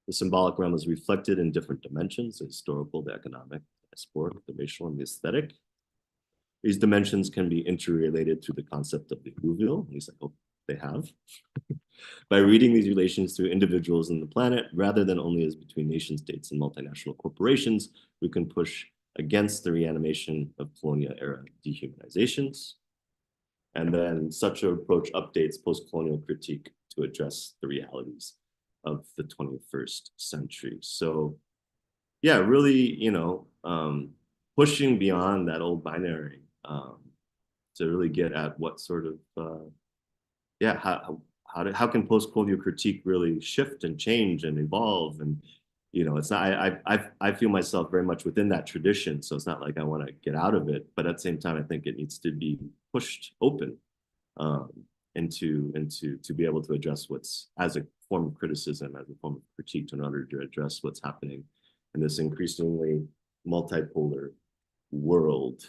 The symbolic realm is reflected in different dimensions: the historical, the economic, the diasporic, the racial, and the aesthetic. These dimensions can be interrelated through the concept of the alluvial, at least I hope they have, by reading these relations through individuals in the planet, rather than only as between nation states and multinational corporations. We can push against the reanimation of colonial era dehumanizations. And then such an approach updates post-colonial critique to address the realities of the 21st century. So yeah, really, you know, pushing beyond that old binary to really get at what sort of, how can post-colonial critique really shift and change and evolve? And, you know, it's not, I feel myself very much within that tradition, so it's not like I want to get out of it, but at the same time, I think it needs to be pushed open and to be able to address what's, as a form of criticism, as a form of critique, in order to address what's happening in this increasingly multipolar world.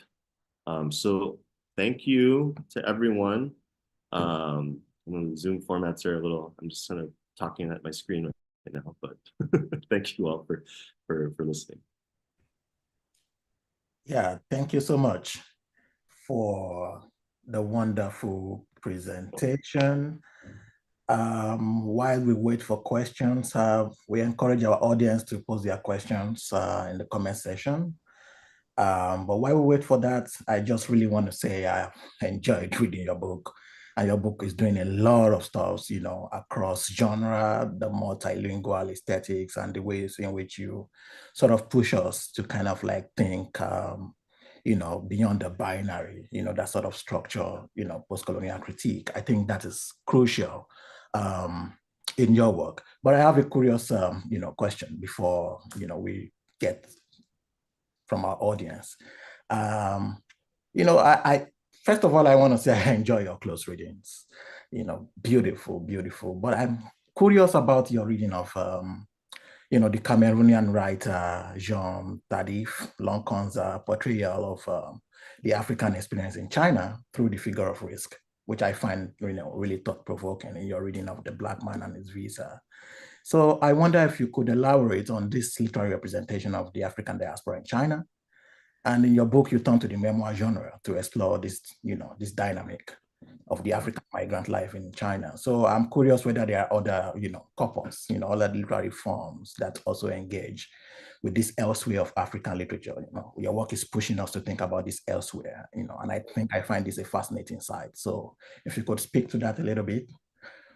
So thank you to everyone. Zoom formats are a little, I'm just kind of talking at my screen right now, but thank you all for listening. Yeah, thank you so much for the wonderful presentation. While we wait for questions, we encourage our audience to post their questions in the comment section. But while we wait for that, I just really want to say I enjoyed reading your book. And your book is doing a lot of stuff, you know, across genre, the multilingual aesthetics, and the ways in which you sort of push us to kind of like think, you know, beyond the binary, you know, that sort of structure, you know, post-colonial critique. I think that is crucial in your work. But I have a curious, you know, question before, you know, we get from our audience. You know, I first of all, I want to say I enjoy your close readings. You know, beautiful, beautiful. But I'm curious about your reading of, you know, the Cameroonian writer Jean Tardif Loncon's portrayal of the African experience in China through the figure of risk, which I find, you know, really thought-provoking in your reading of The Black Man and His Visa. So I wonder if you could elaborate on this literary representation of the African diaspora in China. And in your book, you turn to the memoir genre to explore this, you know, this dynamic of the African migrant life in China. So I'm curious whether there are other, you know, corpus, you know, other literary forms that also engage with this elsewhere of African literature. You know, your work is pushing us to think about this elsewhere, you know, and I think I find this a fascinating side. So if you could speak to that a little bit.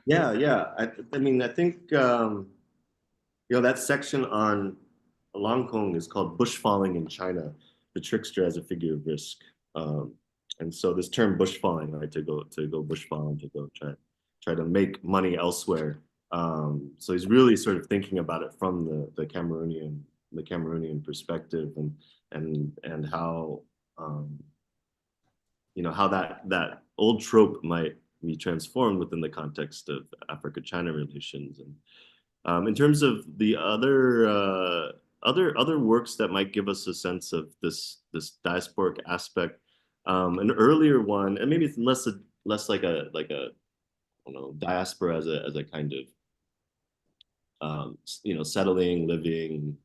Yeah. I mean, I think, you know, that section on Long Kong is called Bushfalling in China, the trickster as a figure of risk. And so this term bushfalling, right, to go bushfalling, to go try to make money elsewhere. So he's really sort of thinking about it from the Cameroonian perspective, and how you know, how that old trope might be transformed within the context of Africa-China relations. And in terms of the other works that might give us a sense of this diasporic aspect, an earlier one, and maybe it's less like a I don't know, diaspora as a kind of you know, settling, living,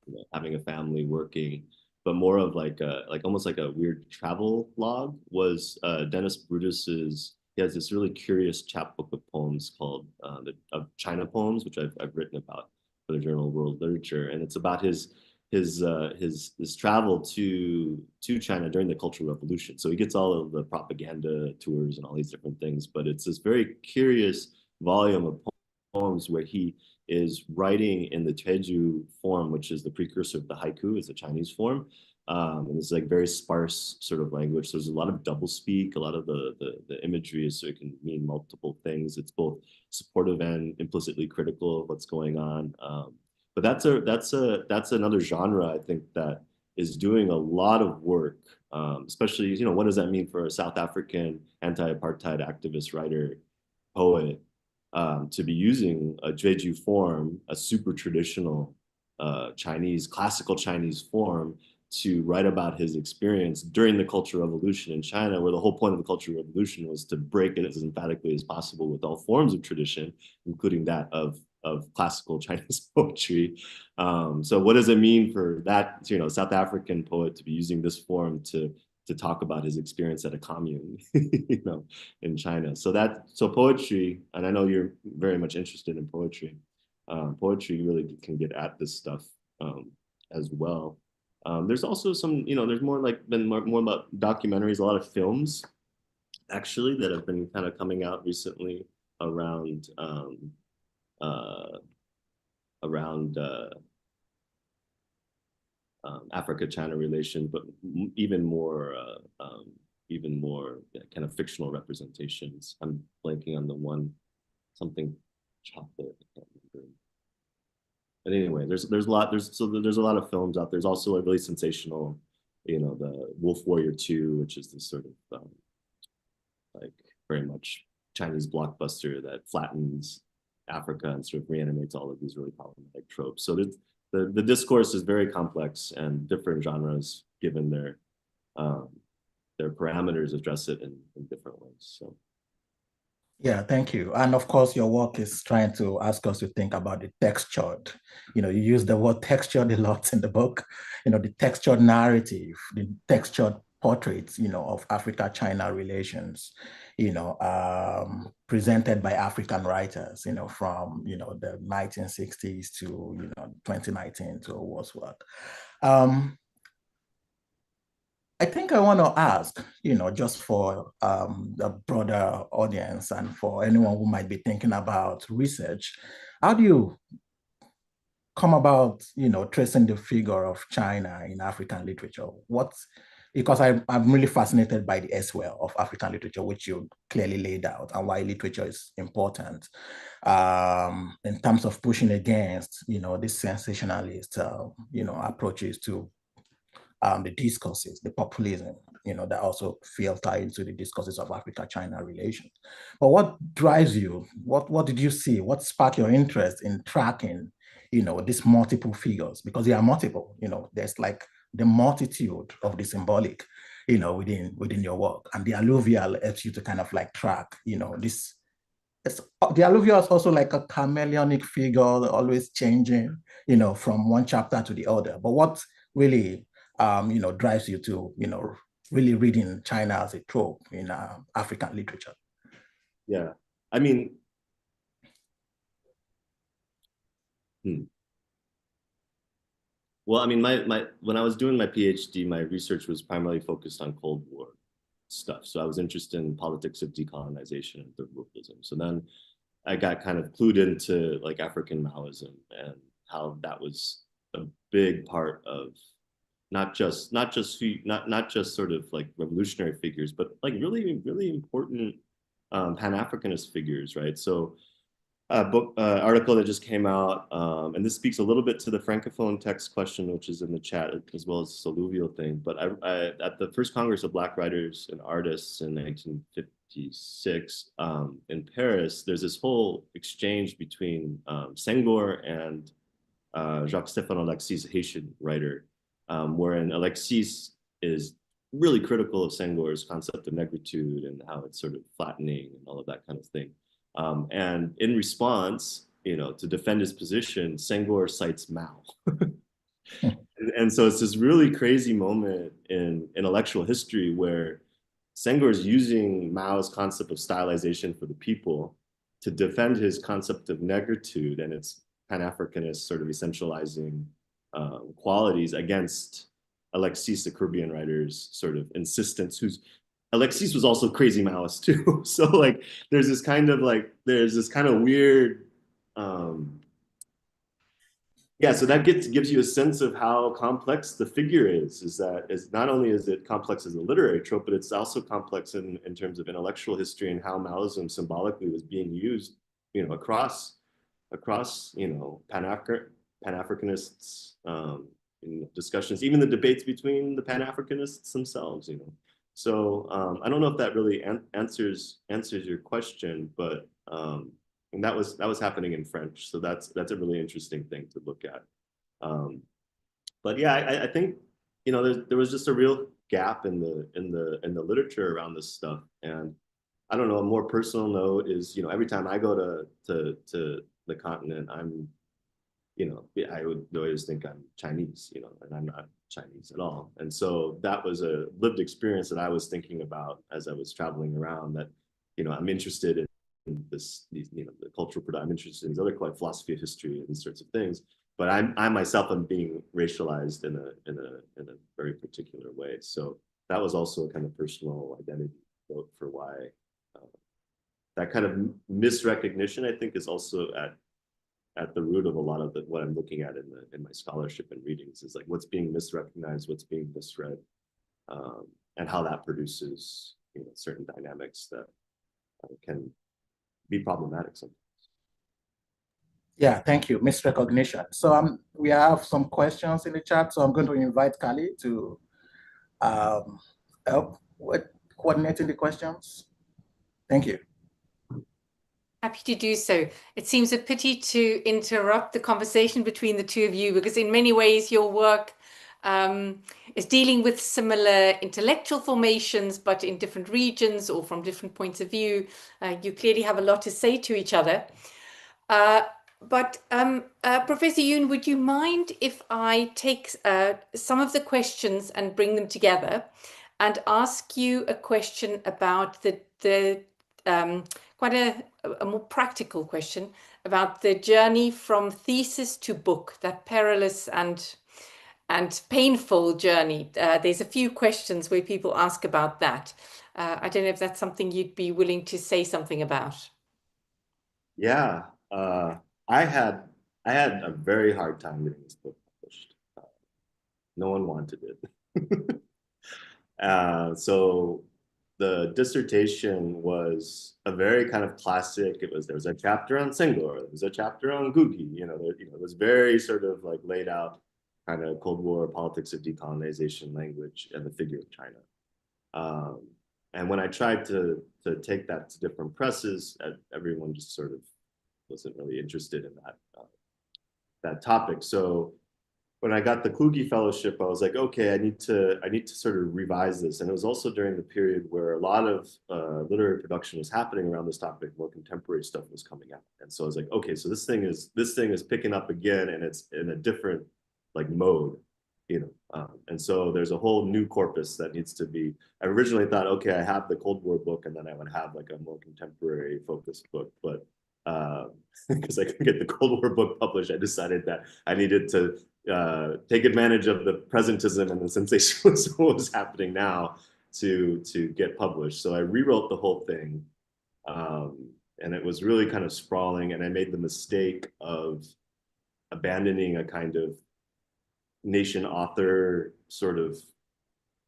you know, having a family, working, but more of like almost like a weird travel log, was Dennis Brutus's. He has this really curious chapbook of poems called of China Poems, which I've written about for the Journal of World Literature, and it's about his travel to China during the Cultural Revolution. So he gets all of the propaganda tours and all these different things, but it's this very curious volume of poems where he is writing in the Teju form, which is the precursor of the haiku, is a Chinese form. And it's like very sparse sort of language. So there's a lot of doublespeak, a lot of the imagery is, so it can mean multiple things. It's both supportive and implicitly critical of what's going on. But that's another genre, I think, that is doing a lot of work, especially, you know, what does that mean for a South African anti-apartheid activist, writer, poet, to be using a Jeju form, a super traditional classical Chinese form, to write about his experience during the Cultural Revolution in China, where the whole point of the Cultural Revolution was to break it as emphatically as possible with all forms of tradition, including that of classical Chinese poetry. So what does it mean for that, you know, South African poet to be using this form to talk about his experience at a commune, you know, in China? So poetry, and I know you're very much interested in poetry. Poetry really can get at this stuff as well. There's also some, you know, there's more about documentaries, a lot of films actually that have been kind of coming out recently around Africa-China relations, but even more kind of fictional representations. I'm blanking on the one, something chocolate, I can't remember. But anyway, there's a lot of films out there. There's also a really sensational, you know, the Wolf Warrior 2, which is this sort of like very much Chinese blockbuster that flattens Africa and sort of reanimates all of these really problematic tropes. So the discourse is very complex, and different genres, given their parameters, address it in different ways. So. Yeah, thank you. And of course, your work is trying to ask us to think about the textured. You use the word textured a lot in the book. The textured narrative, the textured portraits, of Africa-China relations, presented by African writers, from, the 1960s to, 2019 to Owuor's work. I think I want to ask, just for the broader audience and for anyone who might be thinking about research, how do you come about, tracing the figure of China in African literature? Because I'm really fascinated by the S-well of African literature, which you clearly laid out, and why literature is important in terms of pushing against, this sensationalist, approaches to the discourses, the populism, that also filter into the discourses of Africa-China relations. But what drives you? What did you see? What sparked your interest in tracking, these multiple figures? Because they are multiple, there's like the multitude of the symbolic, within your work. And the alluvial helps you to kind of like track, this. The alluvial is also like a chameleonic figure, always changing, from one chapter to the other. But what really drives you to, really reading China as a trope in African literature? Yeah, I mean, well, I mean, when I was doing my PhD, my research was primarily focused on Cold War stuff. So I was interested in politics of decolonization and third worldism. So then I got kind of clued into like African Maoism and how that was a big part of not just sort of like revolutionary figures, but like really, really important Pan-Africanist figures, right? So article that just came out, and this speaks a little bit to the Francophone text question, which is in the chat, as well as the alluvial thing. But I at the first Congress of Black Writers and Artists in 1956 in Paris, there's this whole exchange between Senghor and Jacques-Stéphane Alexis, a Haitian writer, wherein Alexis is really critical of Senghor's concept of negritude and how it's sort of flattening and all of that kind of thing. And in response, to defend his position, Senghor cites Mao. and so it's this really crazy moment in intellectual history where Senghor is using Mao's concept of stylization for the people to defend his concept of negritude and its Pan-Africanist sort of essentializing qualities against Alexis, the Caribbean writer's sort of insistence, Alexis was also crazy Maoist too. So like, there's this kind of weird, yeah, so that gives you a sense of how complex the figure is not only is it complex as a literary trope, but it's also complex in terms of intellectual history and how Maoism symbolically was being used, across Pan-Africanists, discussions, even the debates between the Pan-Africanists themselves, So I don't know if that really answers your question, but and that was happening in French, so that's a really interesting thing to look at. But yeah, I think there was just a real gap in the literature around this stuff, and I don't know. A more personal note is every time I go to the continent, I'm I would always think I'm Chinese, and I'm not Chinese at all. And so that was a lived experience that I was thinking about as I was traveling around, that, I'm interested in the cultural product. I'm interested in these other philosophy of history and these sorts of things, but I myself am being racialized in a very particular way. So that was also a kind of personal identity vote for why that kind of misrecognition, I think, is also at the root of a lot of what I'm looking at in my scholarship and readings, is like what's being misrecognized, what's being misread, and how that produces certain dynamics that can be problematic sometimes. Yeah, thank you. Misrecognition. So we have some questions in the chat, so I'm going to invite Kali to help with coordinating the questions. Thank you. Happy to do so. It seems a pity to interrupt the conversation between the two of you, because in many ways your work is dealing with similar intellectual formations, but in different regions or from different points of view. You clearly have a lot to say to each other. But Professor Yoon, would you mind if I take some of the questions and bring them together? and ask you a question about quite a more practical question about the journey from thesis to book, that perilous and painful journey. There's a few questions where people ask about that. I don't know if that's something you'd be willing to say something about. Yeah, I had a very hard time getting this book published. No one wanted it. So the dissertation was a very kind of classic. There was a chapter on Senghor, there was a chapter on Gugi. It was very sort of like laid out, kind of Cold War politics of decolonization, language, and the figure of China. And when I tried to take that to different presses, everyone just sort of wasn't really interested in that topic. So when I got the Kluge Fellowship, I was like, okay, I need to sort of revise this. And it was also during the period where a lot of literary production was happening around this topic, more contemporary stuff was coming out. And so I was like, okay, so this thing is picking up again, and it's in a different like mode, and so there's a whole new corpus that needs to be. I originally thought, okay, I have the Cold War book, and then I would have like a more contemporary focused book, but because I couldn't get the Cold War book published, I decided that I needed to take advantage of the presentism and the sensationalism what was happening now to get published. So I rewrote the whole thing, and it was really kind of sprawling, and I made the mistake of abandoning a kind of nation author sort of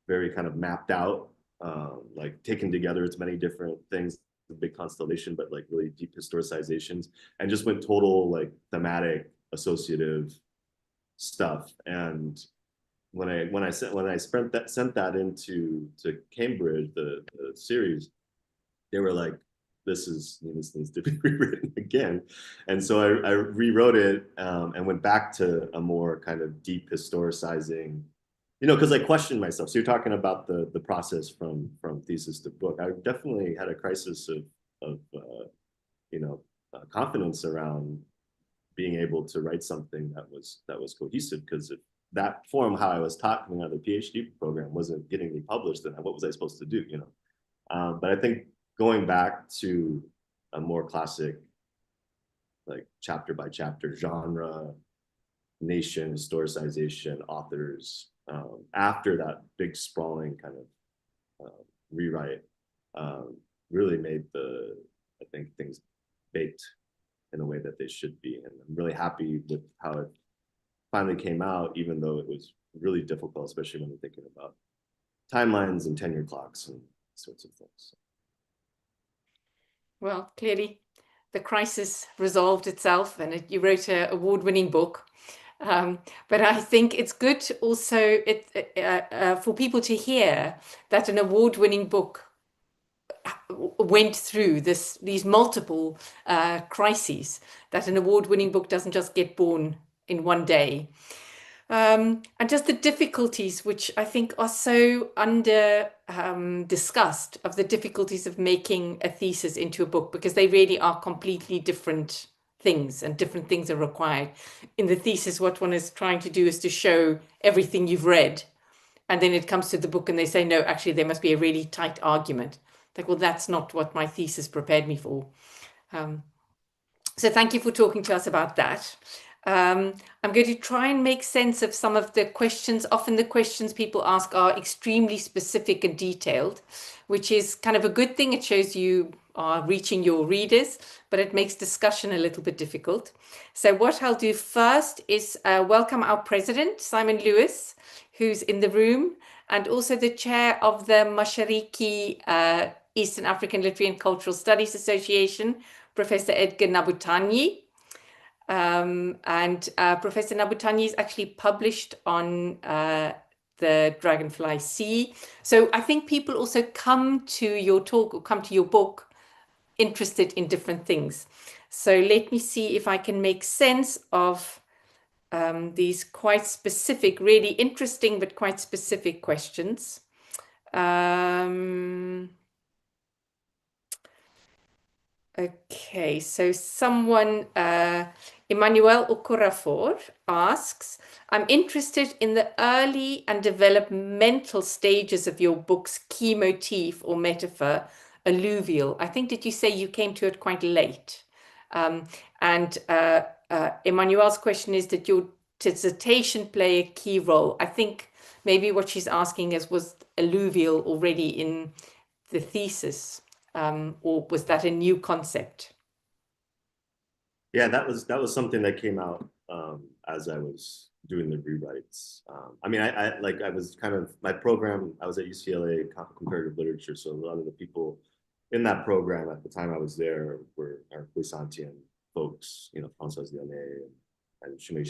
very kind of mapped out, like taken together as many different things, a big constellation, but like really deep historicizations, and just went total like thematic associative stuff. And when I sent that into Cambridge, the series, they were like, this needs to be rewritten again. And so I rewrote it, and went back to a more kind of deep historicizing, because I questioned myself. So you're talking about the process from thesis to book. I definitely had a crisis of confidence around being able to write something that was cohesive, because if that form, how I was taught coming out of the PhD program, wasn't getting me published, then what was I supposed to do? But I think going back to a more classic, like chapter by chapter, genre, nation, historicization, authors, after that big sprawling kind of rewrite, really made I think things baked in a way that they should be. And I'm really happy with how it finally came out, even though it was really difficult, especially when you're thinking about timelines and tenure clocks and sorts of things. Well, clearly the crisis resolved itself, and you wrote an award-winning book. But I think it's good also for people to hear that an award-winning book went through these multiple crises, that an award-winning book doesn't just get born in one day. And just the difficulties, which I think are so under discussed, of the difficulties of making a thesis into a book, because they really are completely different things, and different things are required. In the thesis, what one is trying to do is to show everything you've read. And then it comes to the book and they say, no, actually, there must be a really tight argument. Like, well, that's not what my thesis prepared me for. So thank you for talking to us about that. I'm going to try and make sense of some of the questions. Often the questions people ask are extremely specific and detailed, which is kind of a good thing. It shows you are reaching your readers, but it makes discussion a little bit difficult. So what I'll do first is welcome our president, Simon Lewis, who's in the room, and also the chair of the Mashariki Eastern African Literary and Cultural Studies Association, Professor Edgar Nabutanye. Professor Nabutanye is actually published on the Dragonfly Sea. So I think people also come to your talk or come to your book interested in different things. So let me see if I can make sense of these quite specific, really interesting, but quite specific questions. Okay, so someone Emmanuel Okorafor asks, I'm interested in the early and developmental stages of your book's key motif or metaphor, alluvial. I think, did you say you came to it quite late? Emmanuel's question is, did your dissertation play a key role? I think maybe what she's asking is, was alluvial already in the thesis, or was that a new concept? Yeah, that was something that came out as I was doing the rewrites. I mean, I was kind of, my program, I was at UCLA comparative literature, so a lot of the people in that program at the time I was there were our Puisantian folks, you know, François Lyonnais and Shumei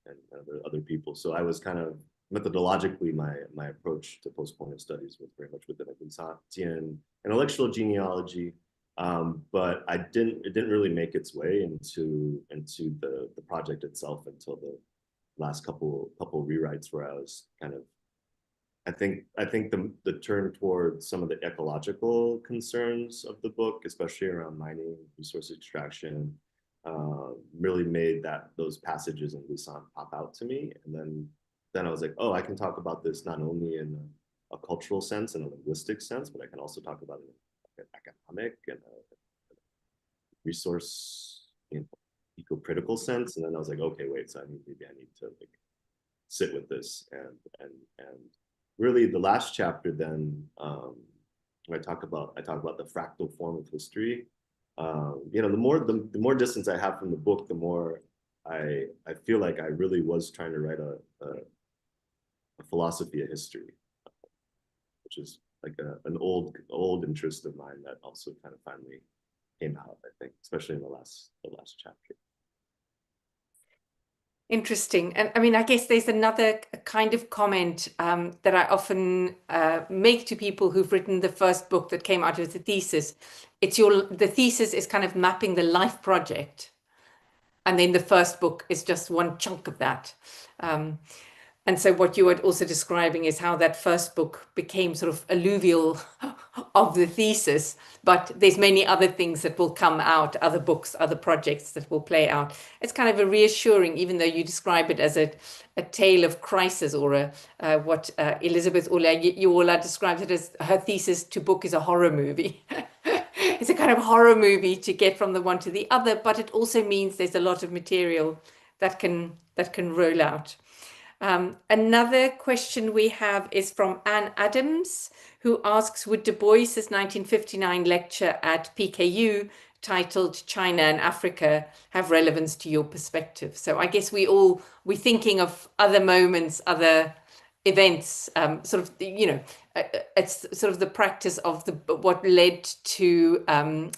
and other people. So I was kind of methodologically, my approach to postcolonial studies was very much within a Puisantian intellectual genealogy. But it didn't really make its way into the project itself until the last couple rewrites, where I was kind of, I think the turn towards some of the ecological concerns of the book, especially around mining, resource extraction, really made those passages in Busan pop out to me. And then I was like, oh, I can talk about this not only in a cultural sense and a linguistic sense, but I can also talk about it in an economic and a resource, you know, eco-critical sense. And then I was like, okay, wait, so maybe I need to like sit with this and really the last chapter then, I talk about the fractal form of history. You know, the more distance I have from the book, the more I feel like I really was trying to write a philosophy of history, which is like an old interest of mine that also kind of finally came out, I think, especially in the last chapter. Interesting. And I mean, I guess there's another kind of comment that I often make to people who've written the first book that came out of the thesis. The thesis is kind of mapping the life project. And then the first book is just one chunk of that. And so what you were also describing is how that first book became sort of alluvial of the thesis, but there's many other things that will come out, other books, other projects that will play out. It's kind of a reassuring, even though you describe it as a tale of crisis, or what Elizabeth Uwola describes it as, her thesis to book is a horror movie. It's a kind of horror movie to get from the one to the other, but it also means there's a lot of material that can roll out. Another question we have is from Anne Adams, who asks, would Du Bois's 1959 lecture at PKU titled China and Africa have relevance to your perspective? So I guess we're thinking of other moments, other events, sort of, you know, it's sort of the practice of what led to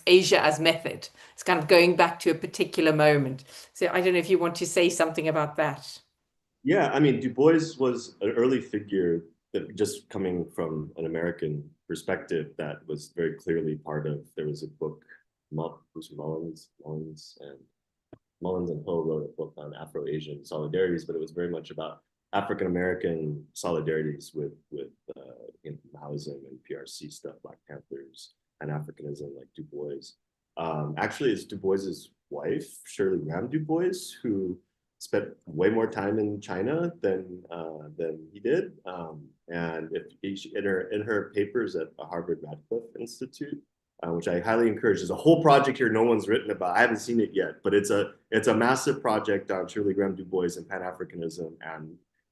Asia as method. It's kind of going back to a particular moment. So I don't know if you want to say something about that. Yeah, I mean, Du Bois was an early figure that, just coming from an American perspective, that was very clearly part of, there was a book, Mullins and Ho wrote a book on Afro-Asian solidarities, but it was very much about African-American solidarities with you know, Maoism and PRC stuff, Black Panthers, and Africanism, like Du Bois. Actually, it's Du Bois's wife, Shirley Graham Du Bois, who spent way more time in China than he did, and in her papers at the Harvard Radcliffe Institute, which I highly encourage. There's a whole project here no one's written about. I haven't seen it yet, but it's a massive project on Shirley Graham Du Bois and Pan-Africanism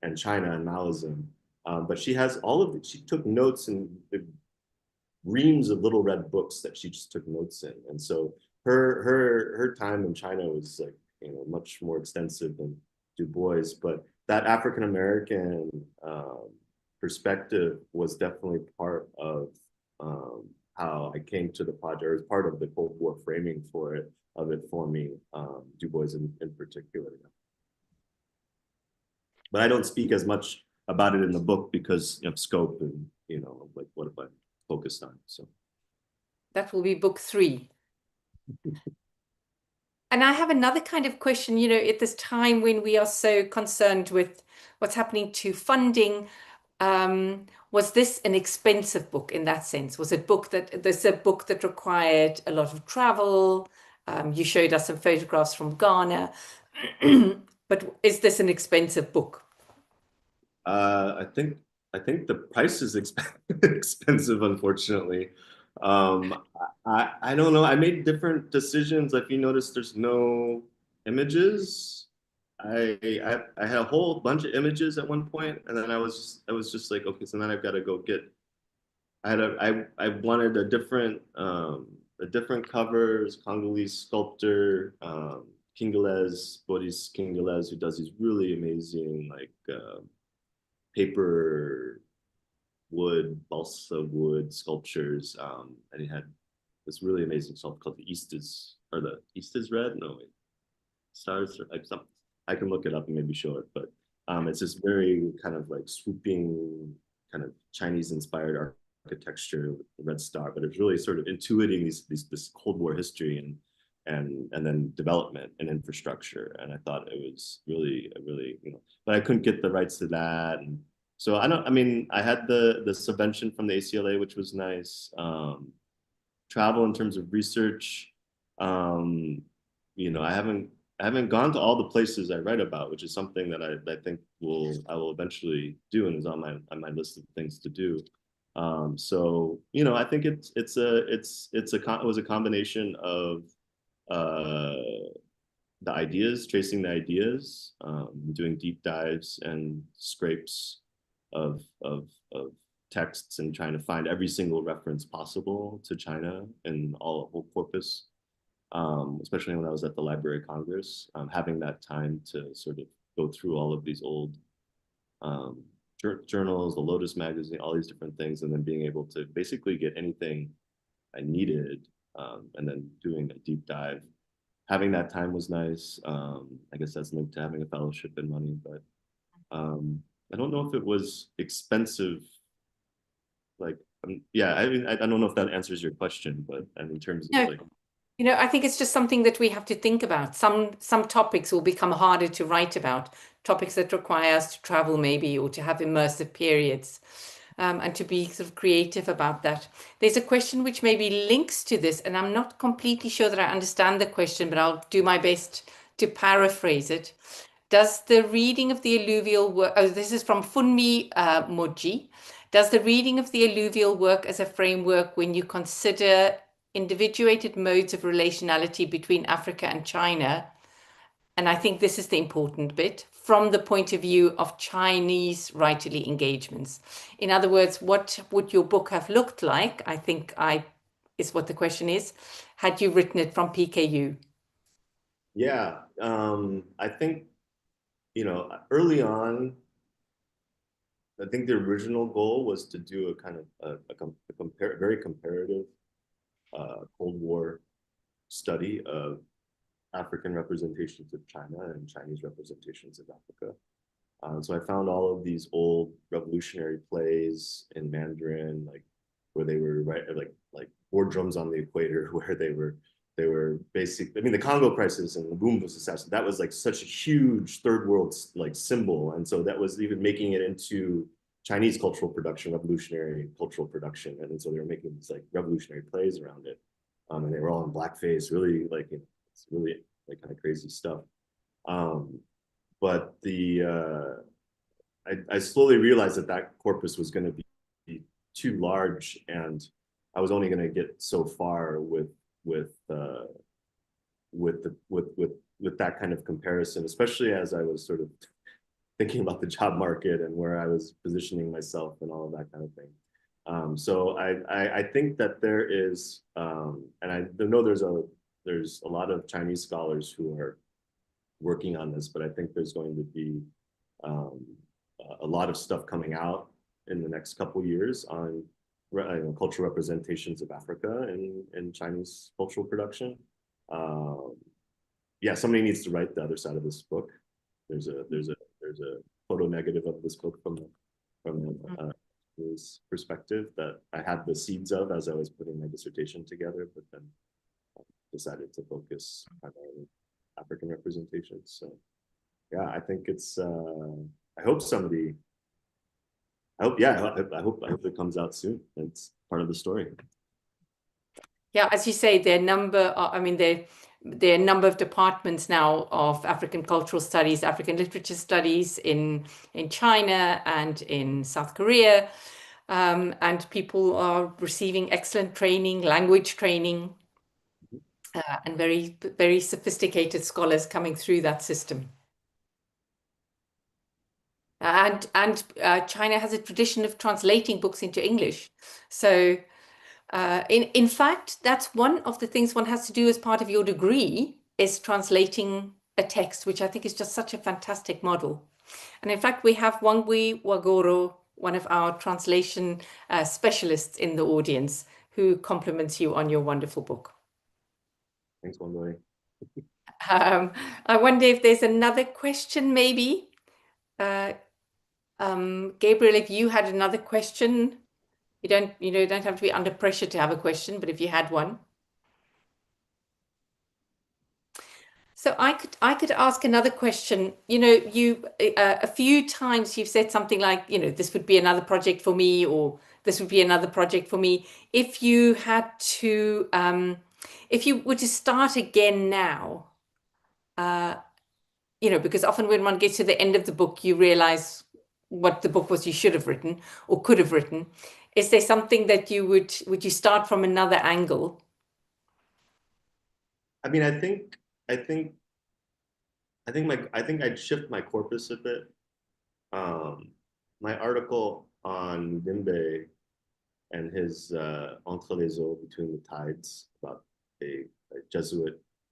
and China and Maoism. But she has she took notes in reams of little red books that she just took notes in, and so her time in China was like, you know, much more extensive than Du Bois, but that African-American perspective was definitely part of how I came to the project, or as part of the Cold War framing of it for me, Du Bois in particular. But I don't speak as much about it in the book because of scope and, you know, like what if I focused on, so. That will be book 3. And I have another kind of question, you know, at this time when we are so concerned with what's happening to funding, was this an expensive book in that sense? Was it a book that required a lot of travel? You showed us some photographs from Ghana. But is this an expensive book? I think the price is expensive, unfortunately. I don't know. I made different decisions. If you notice, there's no images. I had a whole bunch of images at one point, and then I was just like, okay, so then I've got to go get. I wanted a different cover. Congolese sculptor, Boris Kingelez, who does these really amazing paper wood, balsa wood sculptures. And he had this really amazing sculpture called the East is Red? No, wait. Stars like something. I can look it up and maybe show it, but it's this very kind of like swooping, kind of Chinese inspired architecture with the red star, but it's really sort of intuiting this Cold War history and then development and infrastructure. And I thought it was really, but I couldn't get the rights to that. And so I had the subvention from the ACLA, which was nice. Travel in terms of research, I haven't gone to all the places I write about, which is something that I think I will eventually do and is on my list of things to do. So I think it was a combination of tracing the ideas, doing deep dives and scrapes of texts and trying to find every single reference possible to China and the whole corpus. Especially when I was at the Library of Congress, having that time to sort of go through all of these old journals, the Lotus magazine, all these different things, and then being able to basically get anything I needed, and then doing a deep dive. Having that time was nice. I guess that's linked to having a fellowship and money, but I don't know if it was expensive. I don't know if that answers your question, but in terms of like. I think it's just something that we have to think about. Some topics will become harder to write about, topics that require us to travel maybe, or to have immersive periods, and to be sort of creative about that. There's a question which maybe links to this, and I'm not completely sure that I understand the question, but I'll do my best to paraphrase it. Does the reading of the alluvial work, this is from Funmi Moji, does the reading of the alluvial work as a framework when you consider individuated modes of relationality between Africa and China, and I think this is the important bit, from the point of view of Chinese writerly engagements? In other words, what would your book have looked like, I think is what the question is, had you written it from PKU? Yeah, I think, early on, I think the original goal was to do a kind of very comparative Cold War study of African representations of China and Chinese representations of Africa. So I found all of these old revolutionary plays in Mandarin, like where they were like war drums on the equator, where they were basically, the Congo crisis and the Lumumba assassination, that was like such a huge third world like symbol. And so that was even making it into Chinese cultural production, revolutionary cultural production. And so they were making these like revolutionary plays around it. And they were all in blackface, really like, it's really like kind of crazy stuff. But I slowly realized that corpus was going to be too large, and I was only going to get so far with that kind of comparison, especially as I was sort of thinking about the job market and where I was positioning myself and all of that kind of thing. So I think that there is, and I know there's a lot of Chinese scholars who are working on this, but I think there's going to be a lot of stuff coming out in the next couple of years on cultural representations of Africa in Chinese cultural production. Yeah, somebody needs to write the other side of this book. There's a photo negative of this book from his perspective that I had the seeds of as I was putting my dissertation together, but then decided to focus primarily African representations. So yeah, I think it's I hope it comes out soon. It's part of the story. Yeah, as you say, there are there are a number of departments now of African cultural studies, African literature studies in China and in South Korea. And people are receiving excellent training, language training, and very, very sophisticated scholars coming through that system. And China has a tradition of translating books into English. So in fact, that's one of the things one has to do as part of your degree, is translating a text, which I think is just such a fantastic model. And in fact, we have Kwei Quartey, one of our translation specialists in the audience, who compliments you on your wonderful book. Thanks, Kwei. I wonder if there's another question, maybe. Gabriel, if you had another question, you don't have to be under pressure to have a question, but if you had one. So I could ask another question. You a few times you've said something like, this would be another project for me, or this would be another project for me. If you had to, if you were to start again now, because often when one gets to the end of the book, you realize what the book was you should have written or could have written. Is there something that would you start from another angle? I mean, I think I'd shift my corpus a bit. My article on Mudimbe and his entre les eaux, between the tides, about a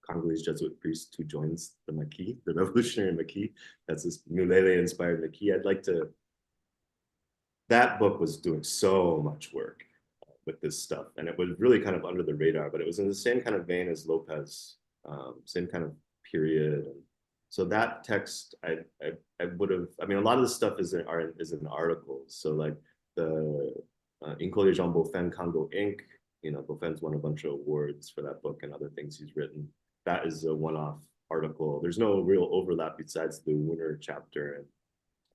Congolese Jesuit priest who joins the Maquis, the revolutionary Maquis. That's this Mulele-inspired Maquis. That book was doing so much work with this stuff, and it was really kind of under the radar, but it was in the same kind of vein as Lopes, same kind of period. And so that text, I would have, I mean, a lot of the stuff is in articles. So like the Inco Jean Beaufin Congo Inc., Beaufin's won a bunch of awards for that book and other things he's written. That is a one-off article. There's no real overlap besides the Awoonor chapter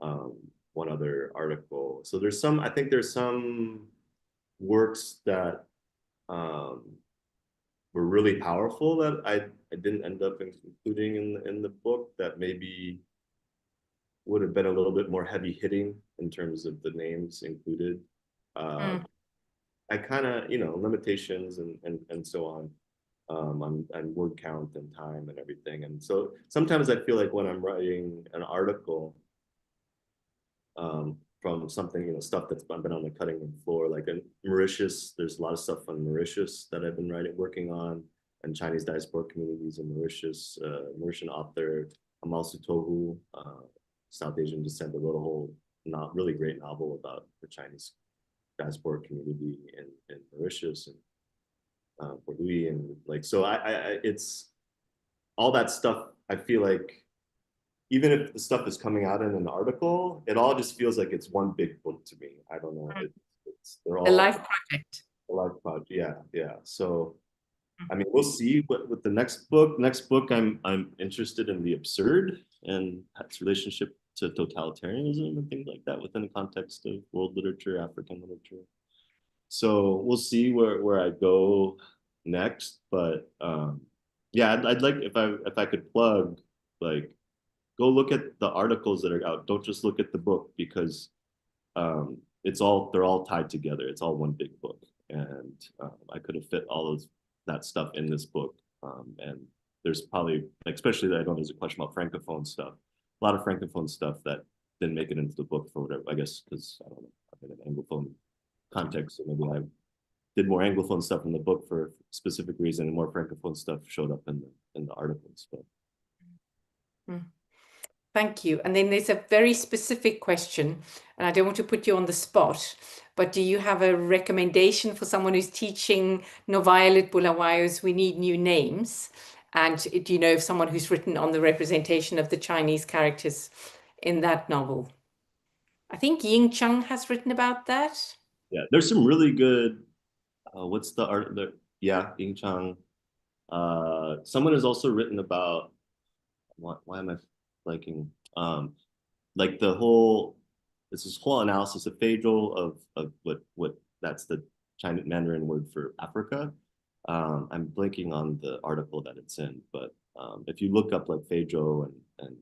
and one other article. So I think there's some works that were really powerful that I didn't end up including in the book, that maybe would have been a little bit more heavy hitting in terms of the names included. I kind of, limitations and so on, and word count and time and everything. And so sometimes I feel like when I'm writing an article from something, stuff that's been on the cutting room floor, like in Mauritius, there's a lot of stuff on Mauritius that I've been working on, and Chinese diaspora communities in Mauritius. Mauritian author Amal Sutohu, South Asian descent, wrote a whole really great novel about the Chinese diaspora community in Mauritius and Port Louis, and so it's all that stuff. I feel like even if the stuff is coming out in an article, it all just feels like it's one big book to me. I don't know. They're all a life project. A life project, yeah. So, I mean, we'll see with the next book. Next book, I'm interested in the absurd and its relationship to totalitarianism and things like that within the context of world literature, African literature. So we'll see where I go next. But yeah, I'd like, if I could plug, go look at the articles that are out. Don't just look at the book, because they're all tied together. It's all one big book, and I could have fit all of that stuff in this book. And there's probably, especially that I know there's a question about Francophone stuff. A lot of Francophone stuff that didn't make it into the book for whatever, I guess, because I don't know, I'm in an Anglophone context, so maybe I did more Anglophone stuff in the book for a specific reason, and more Francophone stuff showed up in the articles. But. Thank you. And then there's a very specific question, and I don't want to put you on the spot, but do you have a recommendation for someone who's teaching Novaya Bulawayo's We Need New Names? And do you know of someone who's written on the representation of the Chinese characters in that novel? I think Ying Chung has written about that. Yeah, there's some really good, what's the art? Yeah, Ying Chung. Someone has also written about, why am I liking, like this whole analysis of Feizhou, of what that's the Chinese Mandarin word for Africa. I'm blanking on the article that it's in, but if you look up like Feijo and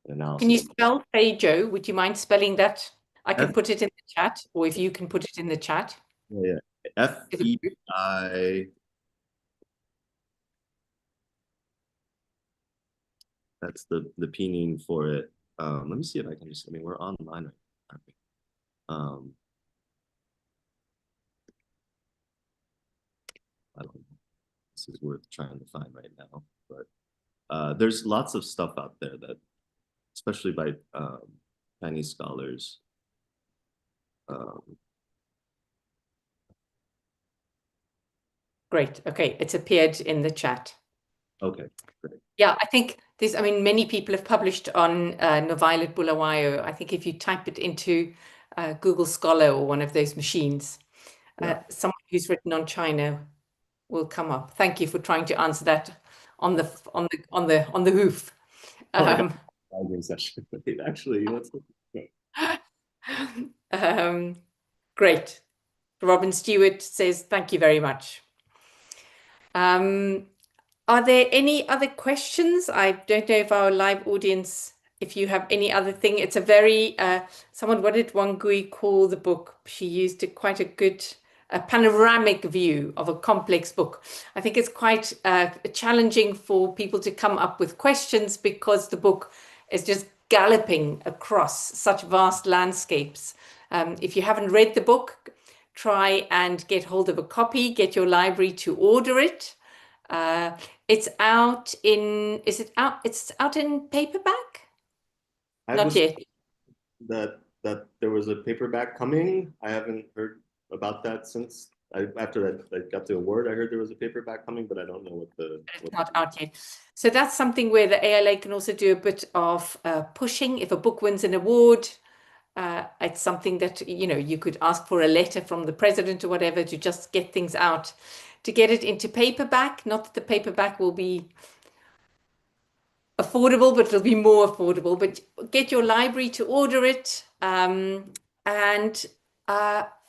analysis. Can you spell Feijo? Would you mind spelling that? I can F put it in the chat, or if you can put it in the chat. Yeah, F-E-I. That's the pinyin for it. Let me see if I can just, I mean, we're online, aren't we? I don't know. This is worth trying to find right now, but there's lots of stuff out there that, especially by Chinese scholars. Great. Okay, it's appeared in the chat. Okay, great. Yeah, I think this, I mean, many people have published on Novailet Bulawayo. I think if you type it into Google Scholar or one of those machines, someone who's written on China will come up. Thank you for trying to answer that on the hoof. Session. Actually, let's look. Great. Robin Stewart says, thank you very much. Are there any other questions? I don't know if our live audience, if you have any other thing. It's a very, what did Wangui call the book? She used quite a good panoramic view of a complex book. I think it's quite challenging for people to come up with questions because the book is just galloping across such vast landscapes. If you haven't read the book, try and get hold of a copy, get your library to order it. It's out in, it's out in paperback? Not yet. That there was a paperback coming. I haven't heard about that since after I got the award. I heard there was a paperback coming, but I don't know it's not out yet. So that's something where the ALA can also do a bit of pushing. If a book wins an award, it's something that, you know, you could ask for a letter from the president or whatever to just get things out, to get it into paperback. Not that the paperback will be affordable, but it'll be more affordable. But get your library to order it.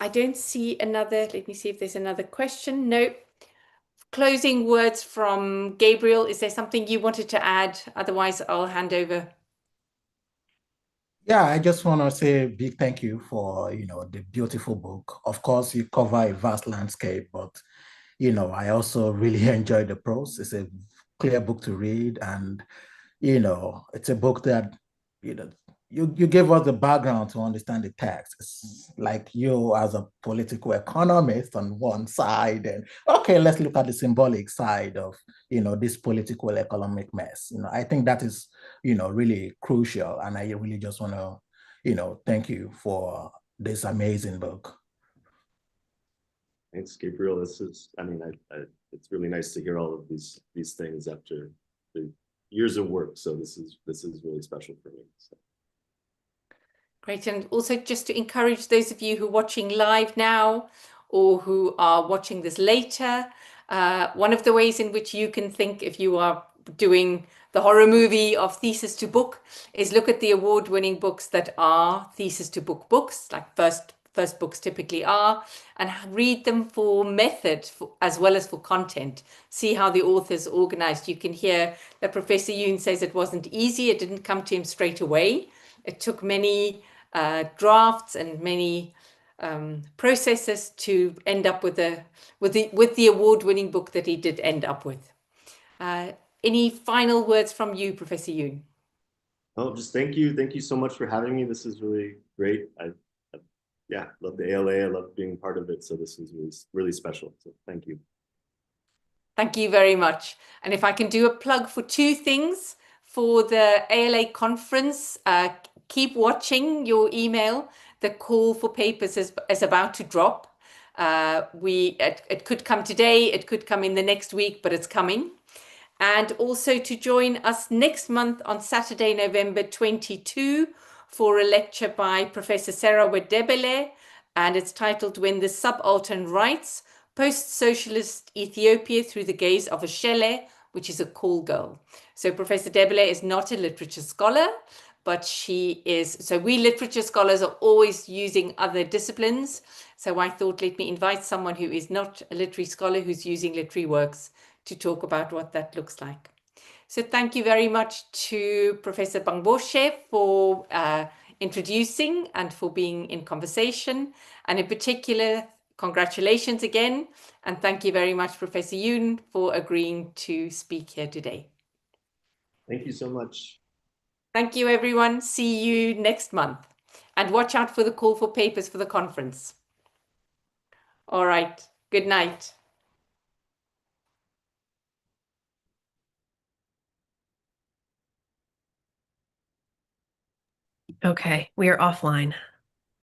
I don't see another, let me see if there's another question. No. Closing words from Gabriel. Is there something you wanted to add? Otherwise, I'll hand over. Yeah, I just want to say a big thank you for, the beautiful book. Of course, you cover a vast landscape, but, I also really enjoyed the prose. It's a clear book to read, and, it's a book that, you give us the background to understand the text. It's like you as a political economist on one side, and okay, let's look at the symbolic side of, this political economic mess. I think that is, really crucial. And I really just want to, thank you for this amazing book. Thanks, Gabriel. This is, I mean, it's really nice to hear all of these things after the years of work. So this is really special for me. So. Great. And also just to encourage those of you who are watching live now or who are watching this later, one of the ways in which you can think, if you are doing the horror movie of thesis to book, is look at the award-winning books that are thesis to book books, like first books typically are, and read them for method as well as for content. See how the author's organized. You can hear that Professor Yoon says it wasn't easy. It didn't come to him straight away. It took many drafts and many processes to end up with the award-winning book that he did end up with. Any final words from you, Professor Yoon? Oh, just thank you. Thank you so much for having me. This is really great. I love the ALA. I love being part of it. So this is really, really special. So thank you. Thank you very much. And if I can do a plug for two things for the ALA conference, keep watching your email. The call for papers is about to drop. It could come today, it could come in the next week, but it's coming. And also to join us next month on Saturday, November 22, for a lecture by Professor Sarah Wedebele, and it's titled When the Subaltern Writes, Post-Socialist Ethiopia Through the Gaze of a Shele, which is a call girl. So Professor Debele is not a literature scholar, but so we literature scholars are always using other disciplines. So I thought, let me invite someone who is not a literary scholar, who's using literary works, to talk about what that looks like. So thank you very much to Professor Bámgbóṣé for introducing and for being in conversation. And in particular, congratulations again. And thank you very much, Professor Yoon, for agreeing to speak here today. Thank you so much. Thank you, everyone. See you next month. And watch out for the call for papers for the conference. All right. Good night. Okay, we are offline.